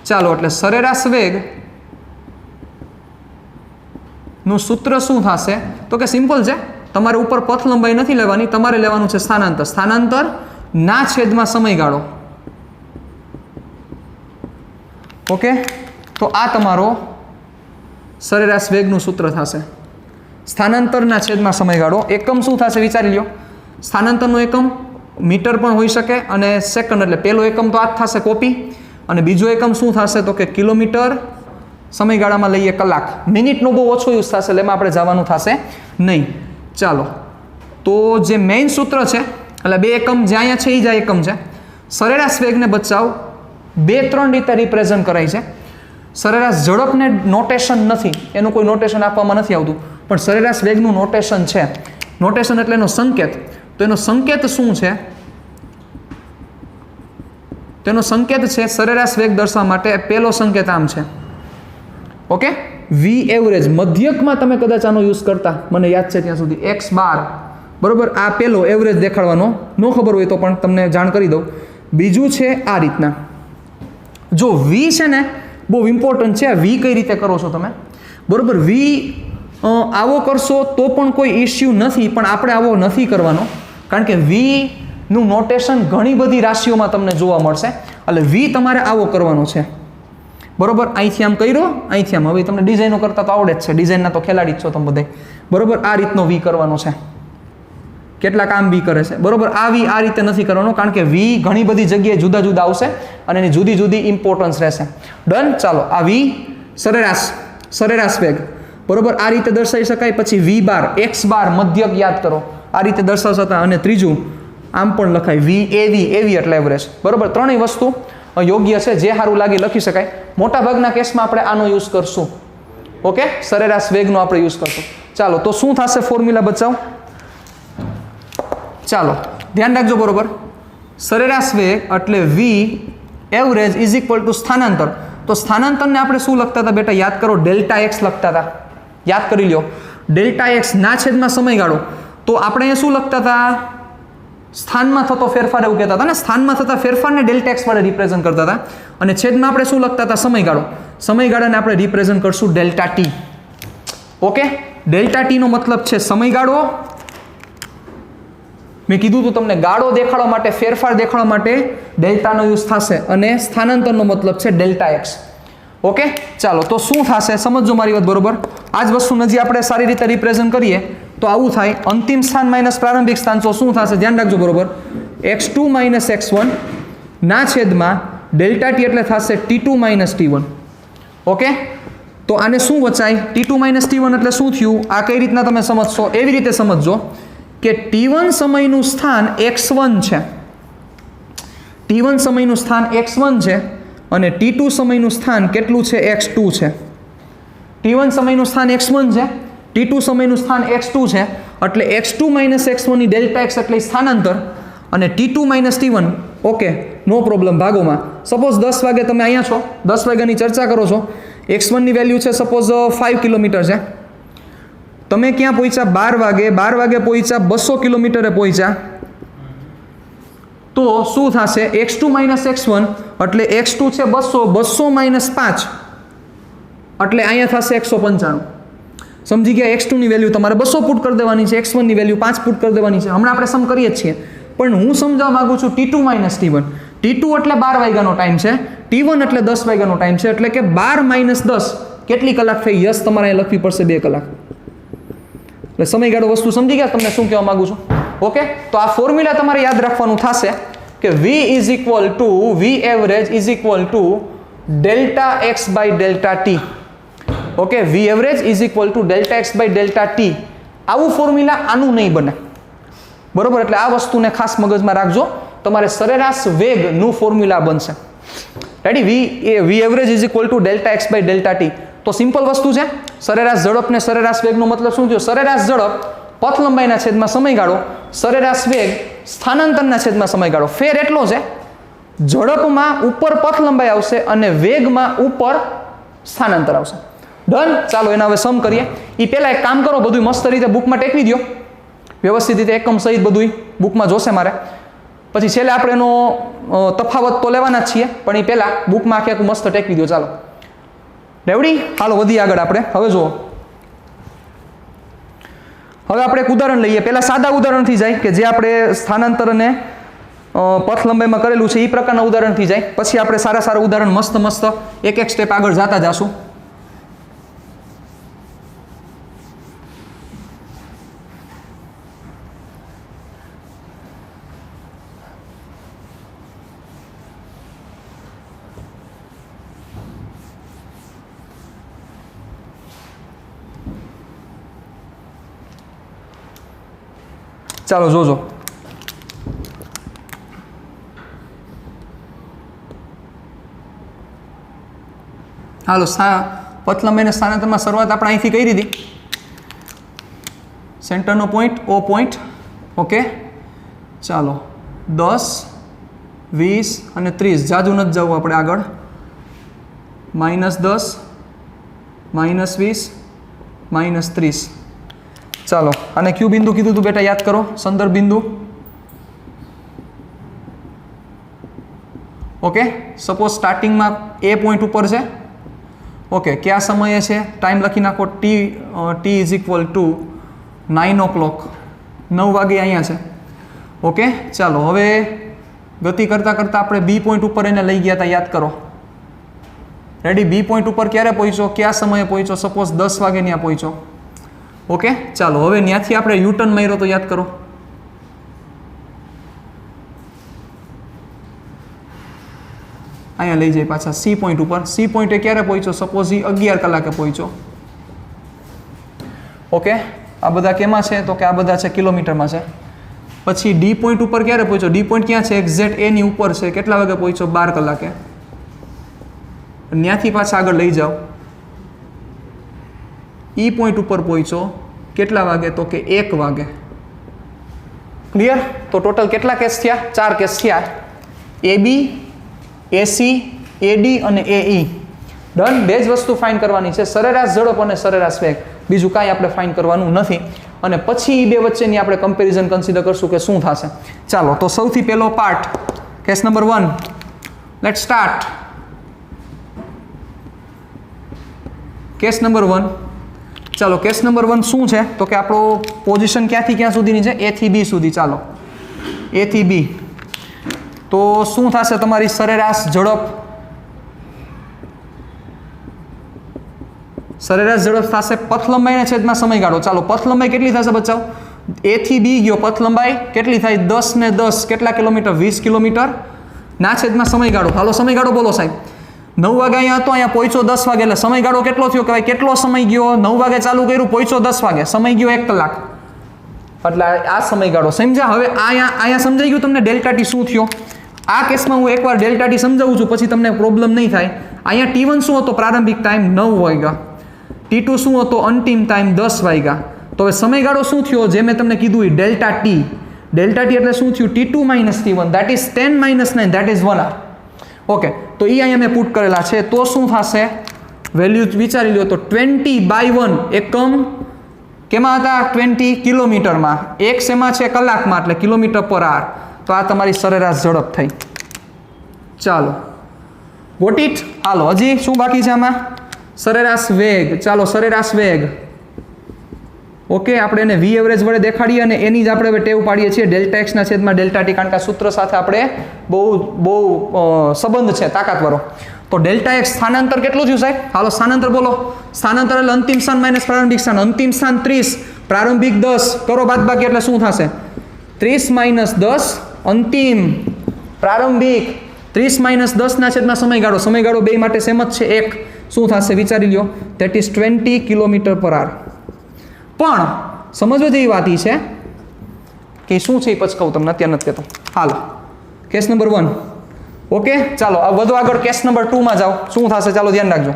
Speaker 1: ચાલો, એટલે સરેરાશ વેગ નું સૂત્ર શું થશે? તો કે સિમ્પલ છે, તમારે ઉપર પથ લંબાઈ નથી લેવાની, તમારે લેવાનું છે સ્થાનાંતર. સ્થાનાંતર ના છેદમાં સમયગાળો. ઓકે, તો આ તમારો સરેરાશ વેગનું સૂત્ર થશે. સ્થાનાંતરના છેદમાં સમયગાળો. એકમ શું થશે વિચારી લ્યો. સ્થાનાંતરનો એકમ મીટર પણ હોઈ શકે અને સેકન્ડ, એટલે પહેલો એકમ તો આ જ થશે કોપી, અને બીજો એકમ શું થશે? તો કે કિલોમીટર. સમયગાળામાં લઈએ કલાક. મિનિટનો બહુ ઓછો યુઝ થશે એટલે એમાં આપણે જવાનું થશે નહીં. ચાલો, તો જે મેઇન સૂત્ર છે, એટલે બે એકમ જે અહીંયા છે એ જ એકમ છે. સરેરાશ વેગને બચાવ 2-3 રીતે રિપ્રેઝન્ટ કરાય છે. સરેરાશ ઝડપને નોટેશન નથી, એનું કોઈ નોટેશન આપવામાં નથી આવતું, પણ સરેરાશ વેગનું નોટેશન છે. નોટેશન એટલે એનો સંકેત. તો એનો સંકેત શું છે? તેનો સંકેત છે સરેરાશ વેગ દર્શાવવા માટે પહેલો સંકેત આમ છે. ઓકે, વી એવરેજ. મધ્યકમાં તમે કદાચ આનો યુઝ કરતા, મને યાદ છે ત્યાં સુધી, x બાર. બરોબર, આ પહેલો એવરેજ દેખાડવાનો. ન ખબર હોય તો પણ તમને જાણ કરી દઉં. બીજું છે આ રીતના. જો વી છે ને, બહુ ઇમ્પોર્ટન્ટ છે. વી કઈ રીતે કરો છો તમે? બરોબર, વી આવો કરશો તો પણ કોઈ ઇશ્યુ નથી, પણ આપણે આવો નથી કરવાનો, કારણ કે વી નું નોટેશન ઘણી બધી રાશિઓમાં તમને જોવા મળશે. એટલે વી તમારે આવો કરવાનો છે. બરોબર, અહીંથી આમ કર્યો, અહીંથી આમ. હવે તમને ડિઝાઇનો કરતા તો આવડે જ છે, ડિઝાઇનના તો ખેલાડી જ છો તમે બધા. બરોબર, આ રીતનો વી કરવાનો છે. કેટલાક આમ વી કરે છે. બરોબર, આ વી આ રીતે નથી કરવાનો, કારણ કે વી ઘણી બધી જગ્યાએ જુદા જુદા આવશે અને એની જુદી જુદી ઇમ્પોર્ટન્સ રહેશે. ડન. ચાલો, આ વી સરેરાશ વેગ. બરોબર, આ રીતે દર્શાવી શકાય. પછી વી બાર, x બાર મધ્યક યાદ કરો, આ રીતે દર્શાવી શકાય. અને ત્રીજું આમ પણ લખાય, વી એવી એટલે એવરેજ. બરોબર, ત્રણેય વસ્તુ યોગ્ય છે, જે સારું લાગે લખી શકાય. મોટા ભાગના કેસમાં આપણે આનો યુઝ કરશું. ઓકે, સરેરાશ વેગનો આપણે યુઝ કરશું. ચાલો, તો શું થશે? ફોર્મ્યુલા બચાવ. ચાલો, ધ્યાન રાખજો. બરોબર, સરેરાશ વેગ એટલે વી એવરેજ ઇઝ ઇક્વલ ટુ સ્થાનાંતર. તો સ્થાનાંતરને આપણે શું લખતા હતા બેટા? યાદ કરો, Δx લખતા હતા. યાદ કરી લ્યો, Δx ના છેદમાં સમયગાળો. તો આપણે અહીંયા શું લખતા હતા? સ્થાનમાં થતો ફેરફાર એવું કહેતા હતા ને. સ્થાનમાં થતા ફેરફારને Δx વડે રિપ્રેઝન્ટ કરતા હતા. અને છેદમાં આપણે શું લખતા હતા? સમયગાળો. સમયગાળાને આપણે રિપ્રેઝન્ટ કરશું Δt. ઓકે, Δt નો મતલબ છે સમયગાળો. મેં કીધું હતું તમને, ગાળો દેખાડવા માટે, ફેરફાર દેખાડવા માટે ડેલ્ટાનો યુઝ થશે. અને સ્થાનાંતરનો મતલબ છે Δx. ઓકે, ચાલો, તો શું થશે સમજો મારી વાત. બરોબર, આ જ વસ્તુ હજી આપણે સારી રીતે રિપ્રેઝન્ટ કરીએ તો આવું થાય અંતિમ સ્થાન માઇનસ પ્રારંભિક સ્થાન, તો શું થશે ધ્યાન રાખજો બરોબર, x2 માઇનસ x1 ના છેદમાં ડેલ્ટા ટી એટલે થશે t2 માઇનસ t1. ઓકે, તો આને શું વચાય, t2 માઇનસ t1 એટલે શું થયું, આ કઈ રીતના તમે સમજશો, એવી રીતે સમજજો કે t1 સમયનું સ્થાન x1 છે, t1 સમયનું સ્થાન x1 છે અને t2 સમયનું સ્થાન કેટલું છે, x2 છે. t1 સમયનું સ્થાન x1 છે, t2 સમયનું સ્થાન x2 છે, એટલે x2 માઇનસ x1 ની ડેલ્ટા x એટલે સ્થાનાંતર અને t2 માઇનસ t1. ઓકે, નો પ્રોબ્લેમ, ભાગોમાં. સપોઝ 10 વાગે તમે અહીંયા છો, 10 વાગ્યાની ચર્ચા કરો છો, x1 ની વેલ્યુ છે સપોઝ 5 કિલોમીટર છે, તમે ક્યાં પહોંચ્યા 12 વાગે પહોંચ્યા 200 કિલોમીટરે પહોંચ્યા, તો શું થશે, x2 માઇનસ x1 એટલે x2 છે 200 માઇનસ 5 એટલે અહીંયા થશે 195. સમજી ગયા, x2 ની વેલ્યુ તમારે 200 પુટ કરી દેવાની છે, x1 ની વેલ્યુ 5 પુટ કરી દેવાની છે. હમણાં આપણે સમ કરીએ જ છીએ, પણ હું સમજાવવા માંગુ છું t2 માઇનસ t1. t2 એટલે 12 વાગ્યાનો ટાઈમ છે, t1 એટલે 10 વાગ્યાનો ટાઈમ છે, એટલે કે 12 માઇનસ 10 કેટલી કલાક થઈ, યસ તમારે અહીંયા લખવી પડશે 2 કલાક. એટલે સમયગાળો વસ્તુ સમજી ગયા તમને શું કહેવા માંગુ છું. ઓકે, તો આ ફોર્મ્યુલા તમારે યાદ રાખવાનું થશે કે v is equal to v average is equal to delta x by delta t. Okay, v average is equal to delta x by delta t. આવું ફોર્મ્યુલા આનું નહીં બને, બરોબર, એટલે આ વસ્તુને ખાસ મગજમાં રાખજો, તમારે સરેરાશ વેગનું ફોર્મ્યુલા બનશે. Ready, v average is equal to delta x by delta t. તો સિમ્પલ વસ્તુ છે, સરેરાશ ઝડપ ને સરેરાશ વેગનો મતલબ શું થયો, સરેરાશ ઝડપ પથ લંબાઈના છેદમાં સમયગાળો, સરેરાશ વેગ સ્થાનાંતરના છેદમાં સમયગાળો. ફેર એટલો છે, ઝડપમાં ઉપર પથ લંબાઈ આવશે અને વેગમાં ઉપર સ્થાનાંતર આવશે. ડન. ચાલો એના હવે સમ કરીએ. એ પહેલા એક કામ કરો, બધું મસ્ત રીતે બુકમાં ટેકવી દો, વ્યવસ્થિત રીતે એકમ સહિત બધું બુકમાં જોશે મારે, પછી છેલ્લે આપણે એનો તફાવત તો લેવાના જ છીએ, પણ એ પહેલા બુકમાં આખે આખું મસ્ત ટેકવી દો. ચાલો રેવડી, હાલો વધી આગળ આપણે. હવે જુઓ, હવે આપણે એક ઉદાહરણ લઈએ. પહેલા સાદા ઉદાહરણથી જાય કે જે આપણે સ્થાનાંતર અને પથ લંબાઈમાં કરેલું છે એ પ્રકારના ઉદાહરણથી જાય, પછી આપણે સારા સારા ઉદાહરણ મસ્ત એક એક સ્ટેપ આગળ જતા જશું. ચાલો જોજો, હાલો પથ લંબાઈને સ્થાનાંતરમાં શરૂઆત આપણે અહીંથી કરી દીધી, સેન્ટરનો પોઈન્ટ O પોઈન્ટ. ઓકે, ચાલો 10, 20 અને 30, જાજુ નથી જવું આપણે આગળ. -10, -20, -30. ચાલો, અને ક્યુ બિંદુ કીધું તું બેટા, યાદ કરો, સંદર્ભ બિંદુ. ઓકે, સપોઝ સ્ટાર્ટિંગમાં એ પોઈન્ટ ઉપર છે. ઓકે, કયા સમયે છે, ટાઈમ લખી નાખો, t is equal two 9 o'clock, 9 વાગે અહીંયા છે. ઓકે, ચાલો હવે ગતિ કરતાં કરતાં આપણે બી પોઈન્ટ ઉપર એને લઈ ગયા હતા, યાદ કરો. રેડી, બી પોઈન્ટ ઉપર ક્યારે પહોંચ્યો, કયા સમયે પહોંચ્યો, સપોઝ 10 વાગે ત્યાં પહોંચ્યો. ઓકે, ચાલો હવે ત્યાંથી આપણે યુટર્ન માર્યો તો યાદ કરો. અહીંયા લઈ જાય પાછા સી પોઈન્ટ ઉપર. સી પોઈન્ટે ક્યારે પહોંચ્યો, સપોઝ 11 કલાકે પહોંચ્યો. ઓકે, આ બધા કેમાં છે, તો કે આ બધા છે કિલોમીટરમાં છે. પછી ડી પોઈન્ટ ઉપર ક્યારે પહોંચ્યો, ડી પોઈન્ટ ક્યાં છે, એક્ઝેક્ટ એની ઉપર છે, કેટલા વાગે પહોંચ્યો, 12 કલાકે. ત્યાંથી પાછા આગળ લઈ જાઓ, ઈ પોઈન્ટ ઉપર પહોંચ્યો કેટલા વાગે, તો કે 1 વાગે. ક્લિયર? તો ટોટલ કેટલા કેસ થયા, 4 કેસ થયા. AB, AC, AD અને AE. ડન. બે જ વસ્તુ ફાઇન કરવાની છે, સરેરાશ ઝડપ અને સરેરાશ વેગ, બીજું કાંઈ આપણે ફાઇન કરવાનું નથી. અને પછી બે વચ્ચેની આપણે કમ્પેરિઝન કન્સિડર કરશું કે શું થશે. ચાલો, તો સૌથી પહેલો part, case number 1, late start. Case number 1. ચાલો, કેસ નંબર 1 શું છે, તો કે આપણો પોઝિશન ક્યાંથી ક્યાં સુધીની છે, A થી B સુધી. ચાલો, A થી B. તો શું થશે, તમારી સરેરાશ ઝડપ સરેરાશ ઝડપ થશે પથ લંબાઈના છેદમાં સમયગાળો. ચાલો પથ લંબાઈ કેટલી થશે બચ્ચાઓ? એ થી બી ગયો પથ લંબાઈ કેટલી થાય? 10 ને 10 કેટલા કિલોમીટર? 20 કિલોમીટર ના છેદમાં સમયગાળો. હાલો સમયગાળો બોલો સાહેબ. 9 વાગે અહીંયા હતો, અહીંયા પહોંચ્યો 10 વાગે, એટલે સમયગાળો કેટલો થયો કહેવાય? કેટલો સમય ગયો? 9 વાગે ચાલુ કર્યું, પહોંચ્યો 10 વાગે, સમય ગયો 1 કલાક, એટલે આ સમયગાળો. સમજ્યા? હવે અહીંયા સમજાઈ ગયું તમને ડેલ્ટા ટી શું થયો? આ કેસમાં હું એકવાર ડેલ્ટા ટી સમજાવું છું, પછી તમને પ્રોબ્લેમ નહીં થાય. અહીંયા T1 શું હતો? પ્રારંભિક ટાઈમ 9 વાગ્યા. T2 શું હતો? અંતિમ ટાઈમ 10 વાગ્યા. તો હવે સમયગાળો શું થયો? જે મેં તમને કીધું એ ડેલ્ટા ટી. ડેલ્ટા ટી એટલે શું થયું? T2 - T1, that is 10 - 9, that is 1 hour. Okay, તો એ અહીંયા મેં પુટ કરેલા છે. તો શું થશે? વેલ્યુ વિચારી લો તો 20/1 એકમ કેમાં હતા? 20 કિલોમીટરમાં. એક શેમાં છે? કલાકમાં, એટલે કિલોમીટર પર આર. તો આ તમારી સરેરાશ ઝડપ થઈ. ચાલો ગોટ ઇટ. હાલો હજી શું બાકી છે આમાં? સરેરાશ વેગ. ચાલો સરેરાશ વેગ. ઓકે, આપણે એને વી એવરેજ વડે દેખાડીએ અને એની જ આપણે હવે ટેવ પાડીએ છીએ ડેલ્ટા એક્સના છેદમાં ડેલ્ટા ટી, કારણ કે આ સૂત્ર સાથે આપણે બહુ સંબંધ છે તાકાતવાળો. તો ડેલ્ટા એક્સ સ્થાનાંતર કેટલું થયું સાહેબ? હાલો સ્થાનાંતર બોલો. સ્થાનાંતર એટલે અંતિમ સ્થાન માઇનસ પ્રારંભિક સ્થાન. અંતિમ સ્થાન 30, પ્રારંભિક 10, કરો બાદબાકી એટલે શું થશે? 30 - 10, અંતિમ પ્રારંભિક 30 - 10 ના છેદમાં સમયગાળો. સમયગાળો બે માટે સેમ જ છે 1. શું થશે વિચારી લ્યો? ધેટ ઇઝ 20 કિલોમીટર પર આર. પણ સમજવા જેવી વાત એ છે કે શું છે એ પછી કહું તમને, અત્યારે નથી કહેતો. હાલો કેસ નંબર 1. ઓકે, ચાલો આ વધુ આગળ કેસ નંબર 2 માં જાઓ. શું થશે ચાલો ધ્યાન રાખજો.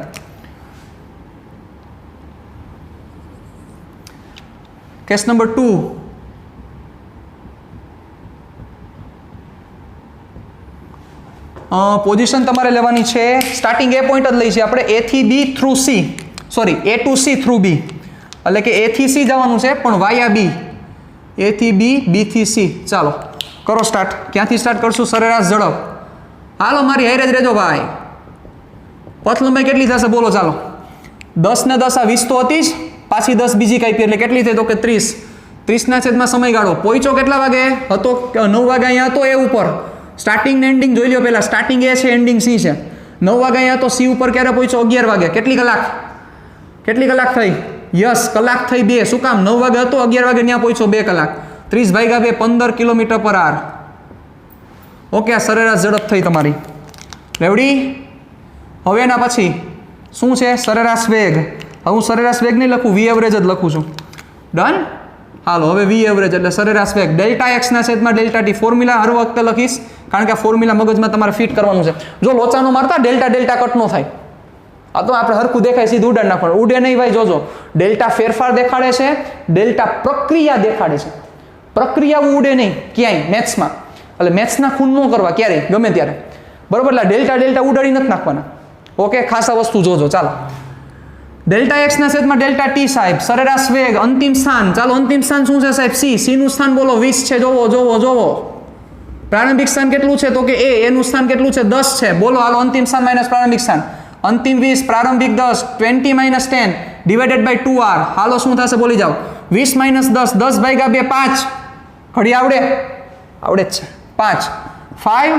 Speaker 1: Case number 2. પોઝિશન તમારે લેવાની છે, સ્ટાર્ટિંગ એ પોઈન્ટ જ લઈ છે આપણે, A થી B through C, sorry A to C through B, એટલે કે A થી C જવાનું છે પણ વાયા B. A થી B, B થી C. ચાલો કરો સ્ટાર્ટ. ક્યાંથી સ્ટાર્ટ કરશું? સરેરાશ ઝડપ. હાલો મારી હારે જ રહેજો ભાઈ. પથ લંબાઈ કેટલી થશે બોલો? ચાલો 10 ને 10 આ 20 તો હતી જ, પાછી 10 બીજી કાપી એટલે કેટલી થઈ? તો કે 30. 30 ના છેદમાં સમયગાળો. પહોંચ્યો કેટલા વાગે હતો? 9 વાગે અહીંયા હતો એ ઉપર. સ્ટાર્ટિંગ ને એન્ડિંગ જોઈ લો પહેલા. સ્ટાર્ટિંગ એ છે, એન્ડિંગ C છે. 9 વાગે અહીંયા તો C ઉપર ક્યારે પહોંચ્યો? 11 વાગે. કેટલી કલાક? કેટલી કલાક થઈ? યસ, કલાક થઈ 2. શું કામ? 9 વાગે હતો, 11 વાગે ત્યાં પહોંચ્યો 2 કલાક. 30 ભાગ્યા 2 15 કિલોમીટર પર આર. ઓકે, આ સરેરાશ ઝડપ થઈ તમારી. રેવડી? હવે એના પછી શું છે? સરેરાશ વેગ. હવે હું સરેરાશ વેગ નહીં લખું, વી એવરેજ જ લખું છું. ડન? હાલો હવે વી એવરેજ એટલે સરેરાશ વેગ ડેલ્ટા એક્સના છેદમાં ડેલ્ટા ટી. ફોર્મ્યુલા હર વખતે લખીશ કારણ કે આ ફોર્મ્યુલા મગજમાં તમારે ફિટ કરવાનું છે. જો લોચાનો મારતા ડેલ્ટા કટ ન થાય. આ તો આપણે હરખું દેખાય સીધું ઉડાડ નાખવાનું. ઉડે નહીં ભાઈ, જોજો. ડેલ્ટા ફેરફાર દેખાડે છે, ડેલ્ટા પ્રક્રિયા દેખાડે છે. પ્રક્રિયાઓ ઉડે નહીં ક્યાંય મેથ્સમાં. એટલે મેથ્સના ખૂન ન કરવા ક્યારેય, ગમે ત્યારે. બરોબર? એટલે ડેલ્ટા ઉડાડી નથી નાખવાના. ઓકે, ખાસ આ વસ્તુ જોજો. ચાલો ડેલ્ટા એક્સના છેદમાં ડેલ્ટા ટી સાહેબ. સરેરાશ વેગ, અંતિમ સ્થાન. ચાલો અંતિમ સ્થાન શું છે સાહેબ? C નું સ્થાન બોલો 20 છે. જોવો. પ્રારંભિક સ્થાન કેટલું છે? તો કે A. એનું સ્થાન કેટલું છે? 10 છે. બોલો હાલો અંતિમ સ્થાન માઇનસ પ્રારંભિક સ્થાન. અંતિમ 20, પ્રારંભિક 10, 20 - 10 ડિવાઇડેડ બાય 2R. હાલો શું થશે બોલી જાઓ? 20 - 10, 10 ભાગ્યા 2 5. ઘડી આવડે જ છે. 5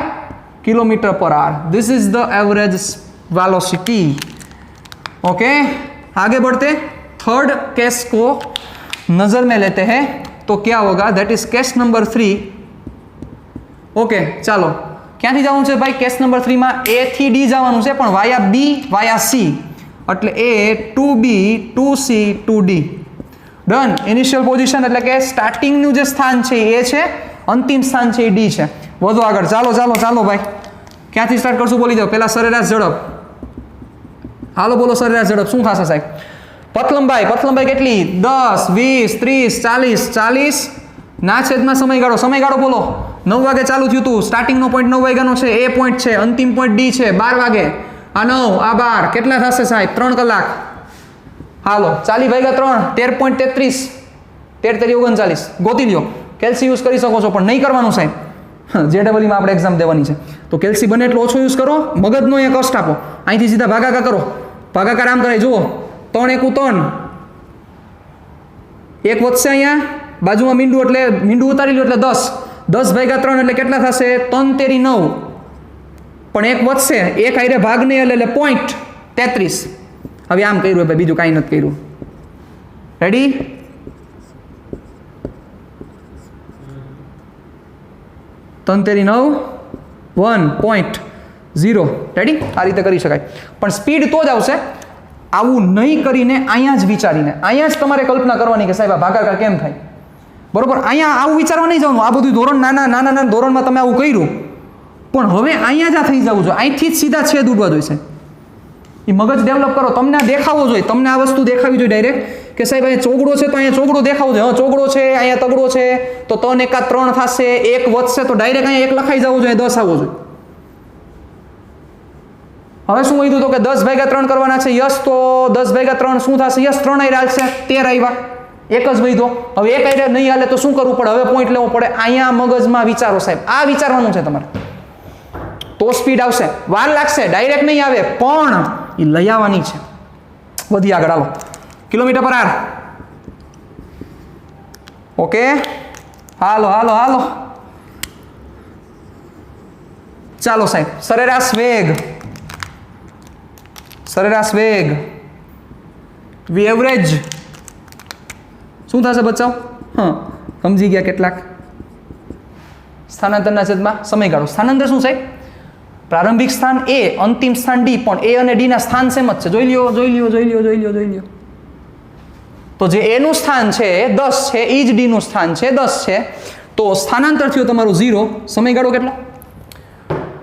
Speaker 1: કિલોમીટર પર આર. This is the average velocity. Okay, आगे बढ़ते थर्ड केस को नजर में लेते हैं. तो क्या होगा? That is case number 3. Okay, ચાલો ક્યાંથી જવાનું છે ભાઈ? કેસ નંબર 3 માં A થી D જવાનું છે પણ વાયા B વાયા C, એટલે A to B to C to D. Done. Initial position એટલે કે સ્ટાર્ટિંગનું જે સ્થાન છે એ છે, અંતિમ સ્થાન છે એ D છે. વધુ આગળ ચાલો ભાઈ. ક્યાંથી સ્ટાર્ટ કરશું બોલી જાઓ? પહેલા સરેરાશ ઝડપ. હાલો બોલો સરેરાશ ઝડપ. શું થશે સાહેબ? પથ લંબાઈ કેટલી? 10, 20, 30, 40 ના છેદમાં સમયગાળો બોલો. 9 વાગે ચાલુ થયું હતું, સ્ટાર્ટિંગનો પોઈન્ટ 9 વાગ્યાનો છે, એ પોઈન્ટ છે, અંતિમ પોઈન્ટ D છે, 12 વાગે. આ 9 આ 12 કેટલા થશે સાહેબ? 3 કલાક. હાલો 40 ભાગ્યા 3 13.33, 13 39. ગોતી લ્યો. કેલ્સી યુઝ કરી શકો છો પણ નહીં કરવાનું સાહેબ. JEE માં આપણે એક્ઝામ દેવાની છે તો કેલ્સી બને એટલો ઓછો યુઝ કરો. મગજનો એક કષ્ટ આપો. અહીંથી સીધા ભાગાકાર કરો. ભાગાકાર આમ કરાય. જુઓ 3 એકુ 3, એક વધશે અહીંયા બાજુમાં મીંડું ઉતારી લો એટલે 10. 10 ભાગ્યા 3 એટલે કેટલા થશે? 3 તેરી 9. પણ એક વધશે, એક હારે ભાગ નહીં એટલે પોઈન્ટ 33. હવે આમ કર્યું ભાઈ, બીજું કાંઈ નથી કર્યું. રેડી? તંતેરી 9 1.0. રેડી? આ રીતે કરી શકાય. પણ સ્પીડ તો જ આવશે આવું નહીં કરીને, અહીંયા જ વિચારીને, અહીંયા જ તમારે કલ્પના કરવાની કે સાહેબ આ ભાગાકાર કેમ થાય. બરોબર? અહીંયા આવું વિચારવા નહીં જવાનું. આ બધું ધોરણ નાના ધોરણમાં તમે આવું કર્યું, પણ હવે અહીંયા જ આ થઈ જવું જોઈએ. અહીંથી જ સીધા છેદ ઉડવા જોઈશે. એ મગજ ડેવલપ કરો. તમને આ દેખાવો જોઈએ, તમને આ વસ્તુ દેખાવી જોઈએ ડાયરેક્ટ કે સાહેબ અહીંયા ચોગડો છે તો અહીંયા ચોગડો દેખાવો જોઈએ. ચોગડો છે, અહીંયા તગડો છે, તો 3 × 3 થશે, 1 વધશે તો ડાયરેક્ટ અહીંયા 1 લખાઈ જવું જોઈએ, 10 આવવો જોઈએ. હવે શું કીધું તો કે 10/3 કરવાના છે. યસ, તો 10/3 શું થશે? યસ, 3 આઈ હાલશે, 13 આવ્યા, એક જ વૈધો. હવે એક આઈ નહીં હાલે તો શું કરવું પડે? હવે પોઈન્ટ લેવો પડે. અહીંયા મગજમાં વિચારો સાહેબ, આ વિચારવાનું છે તમારે, તો સ્પીડ આવશે. વાર લાગશે, ડાયરેક્ટ નહીં આવે, પણ એ લઈ આવવાની છે. વધી આગળ હાલો. km/h. ઓકે, હાલો હાલો હાલો. ચાલો સાહેબ, સરેરાશ વેગ એવરેજ શું થશે બચ્ચાઓ? હા, સમજી ગયા કેટલાક? સ્થાનાંતરના છેદમાં સમયગાળો. સ્થાનાંતર શું છે? પ્રારંભિક સ્થાન A, અંતિમ સ્થાન D, પણ A અને D ના સ્થાન સેમ જ છે. જોઈ લ્યો. તો જે A નું સ્થાન છે 10 છે, એ જ D નું સ્થાન છે 10 છે, તો સ્થાનાંતર થયું તમારું 0. સમયગાળો કેટલો?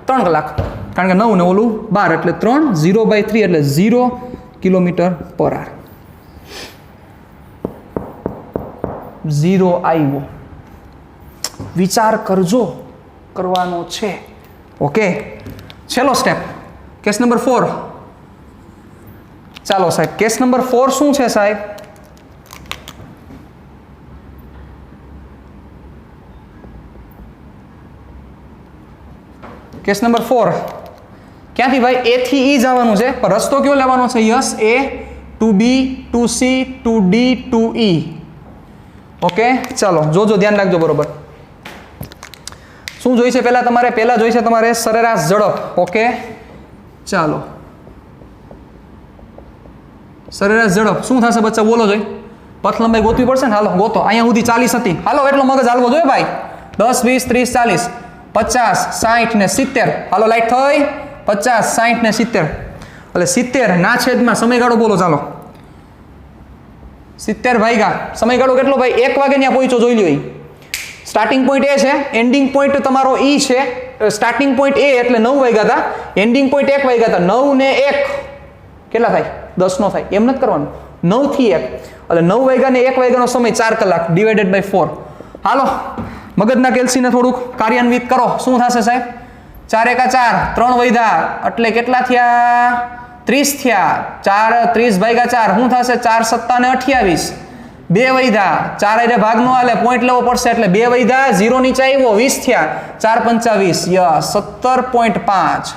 Speaker 1: 3 કલાક, કારણ કે 9 ને ઓલું 12 એટલે 3, 0/3 એટલે 0 km/h. 0 આવ્યો. વિચાર કરવાનો છે. ઓકે, છેલ્લો સ્ટેપ, કેસ નંબર 4. ચાલો સાહેબ, કેસ નંબર 4 શું છે સાહેબ? કેસ નંબર 4 ક્યાંથી ભાઈ? A થી E જવાનું છે, પણ રસ્તો કયો લેવાનો છે? Yes, A to B to C to D to E. Okay, ચાલો જોજો, ધ્યાન રાખજો. બરોબર, શું જોઈશે પહેલા તમારે? પહેલા જોઈશે તમારે સરેરાશ ઝડપ. ઓકે, ચાલો, સરેરાશ ઝડપ શું થશે બચ્ચા? બોલો જોઈ. પથ લંબાઈ ગોતવી પડશે ને. હાલો ગોતો. અહીંયા સુધી 40 હતી. હાલો, એટલો મગજ હાલવો જોઈએ ભાઈ. 10 20 30 40 50 60 ને 70. હાલો, લાઈટ થઈ. 50 60 ને 70 એટલે 70 ના છેદમાં સમયગાળો બોલો. ચાલો, 70 ભાગ્યા સમયગાળો કેટલો ભાઈ? 1 વાગે ત્યાં પહોંચ્યો. જોઈ લ્યો. સ્ટાર્ટિંગ પોઈન્ટ A છે, એન્ડિંગ પોઈન્ટ તમારો E છે. સ્ટાર્ટિંગ પોઈન્ટ A એટલે 9 વાગ્યા હતા, એન્ડિંગ પોઈન્ટ 1 વાગ્યા હતા. 9 ને 1 કેટલા થાય? 10 નો થાય. એમ નથી કરવાનું, 9 થી 1 એટલે 9 વાગ્યા ને 1 વાગ્યાનો સમય 4 કલાક ડિવાઇડેડ બાય 4. હાલો, મગજના કેલ્સીને થોડુંક કાર્યાન્વિત કરો. શું થશે સાહેબ? 4 × 4 3 વૈધા એટલે કેટલા થયા? 30 થયા. 4 30 ભાગ્યા 4 શું થશે? 4 7 ને 28. 2 વૈધા, 4 એટલે ભાગ નો હાલે, પોઈન્ટ લેવો પડશે એટલે 2 વૈધા, 0 નીચે આવ્યો, 20 થયા. 4 25 યસ 17.5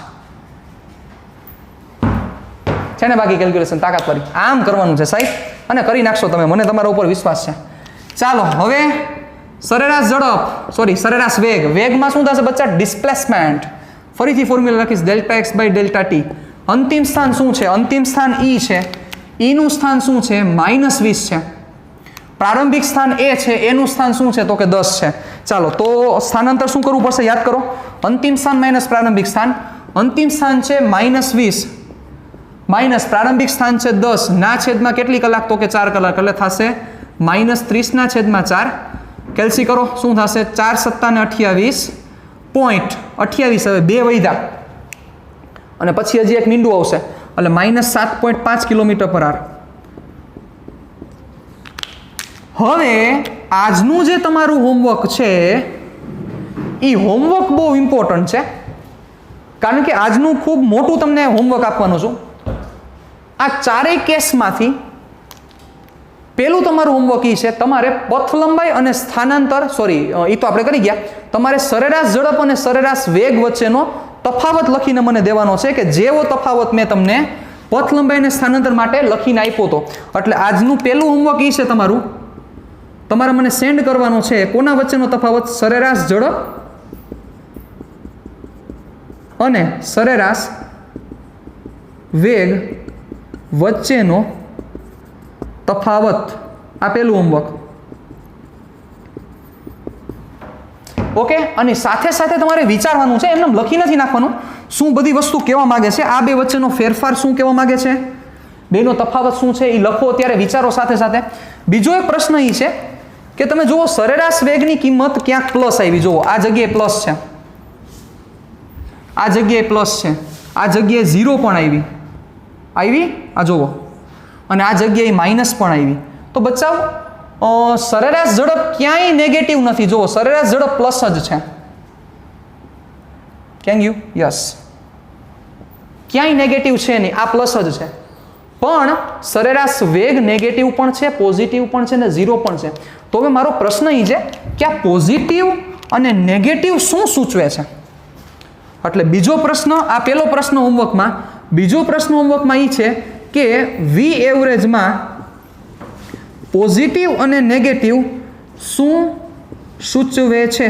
Speaker 1: છે ને? બાકી કેલ્ક્યુલેશન તાકાત વાળી આમ કરવાનું છે સાહેબ, અને કરી નાખશો તમે, મને તમારા ઉપર વિશ્વાસ છે. ચાલો, હવે સરેરાશ ઝડપ, સરેરાશ વેગ. વેગમાં શું થશે બચ્ચા? ડિસ્પ્લેસમેન્ટ. ફરીથી ફોર્મ્યુલા લખીશ, Δx/Δt. અંતિમ સ્થાન શું છે? અંતિમ સ્થાન E છે. E નું સ્થાન શું છે? -20 છે. પ્રારંભિક સ્થાન A છે, A નું સ્થાન શું છે? તો કે 10 છે. ચાલો, તો સ્થાનાંતર શું કરવું પડશે? યાદ કરો. અંતિમ સ્થાન માઇનસ પ્રારંભિક સ્થાન. અંતિમ સ્થાન છે -20 માઇનસ પ્રારંભિક સ્થાન છે 10 ના છેદમાં કેટલી કલાક? તો કે 4 કલાક એટલે થશે -30 ના છેદમાં 4. કેલ્સી કરો. શું થશે? 4 7 ને 28.28. હવે 2 વૈધા અને પછી હજી એક મીંડું આવશે એટલે -7.5 km/h. હવે આજનું જે તમારું હોમવર્ક છે એ હોમવર્ક બહુ ઇમ્પોર્ટન્ટ છે, કારણ કે આજનું ખૂબ મોટું તમને હોમવર્ક આપવાનું છું. આ ચારેય કેસમાંથી પહેલું તમારું હોમવર્ક એ છે, તમારે પથ લંબાઈ અને સ્થાનાંતર, એ તો આપણે કરી ગયા. તમારે સરેરાશ ઝડપ અને સરેરાશ વેગ વચ્ચેનો તફાવત લખીને મને દેવાનો છે, કે જેવો તફાવત મેં તમને પથ લંબાઈ અને સ્થાનાંતર માટે લખીને આપ્યો હતો. એટલે આજનું પહેલું હોમવર્ક એ છે તમારું, તમારે મને સેન્ડ કરવાનો છે કોના વચ્ચેનો તફાવત? સરેરાશ ઝડપ અને સરેરાશ વેગ વચ્ચેનો તફાવત, આ પહેલું હોમવર્ક. ઓકે, અને સાથે સાથે તમારે વિચારવાનું છે, એમને લખી નથી નાખવાનું શું બધી વસ્તુ કહેવા માંગે છે, આ બે વચ્ચેનો ફેરફાર શું કહેવા માંગે છે, બેનો તફાવત શું છે, એ લખો ત્યારે વિચારો સાથે સાથે. બીજો એક પ્રશ્ન એ છે કે તમે જુઓ સરેરાશ વેગની કિંમત ક્યાંક પ્લસ આવી, જુઓ આ જગ્યાએ પ્લસ છે, આ જગ્યાએ પ્લસ છે, આ જગ્યાએ 0 પણ આવી, આ જુઓ, અને આ જગ્યાએ માઇનસ પણ આવી. તો બચ્ચાઓ સરેરાશ ઝડપ ક્યાંય નેગેટિવ નથી, જુઓ સરેરાશ ઝડપ પ્લસ જ છે. Can you? યસ, ક્યાંય નેગેટિવ છે નહીં, આ પ્લસ જ છે. પણ સરેરાશ વેગ નેગેટિવ પણ છે, પોઝિટિવ પણ છે ને 0 પણ છે. તો હવે મારો પ્રશ્ન એ છે કે આ પોઝિટિવ અને નેગેટિવ શું સૂચવે છે? એટલે બીજો પ્રશ્ન, આ પહેલો પ્રશ્ન હોમવર્કમાં, બીજો પ્રશ્ન હોમવર્કમાં એ છે કે વી એવરેજમાં પોઝિટિવ અને નેગેટિવ શું સૂચવે છે?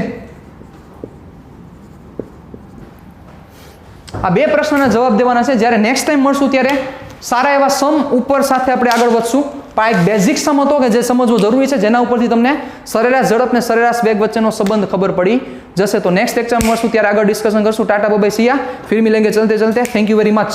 Speaker 1: આ બે પ્રશ્નના જવાબ દેવાના છે. જ્યારે નેક્સ્ટ ટાઈમ મળશું ત્યારે સારા એવા સમ ઉપર સાથે આપણે આગળ વધશું. પણ એક બેઝિક સમ હતો કે જે સમજવો જરૂરી છે, જેના ઉપરથી તમને સરેરાશ ઝડપ ને સરેરાશ વેગ વચ્ચેનો સંબંધ ખબર પડી જશે. તો નેક્સ્ટ લેક્ચરમાં મળશું ત્યારે આગળ ડિસ્કશન કરશું. ટાટા બાય બાય, સિયા, ફિર મિલેંગે ચલતે ચલતે. Thank you very much.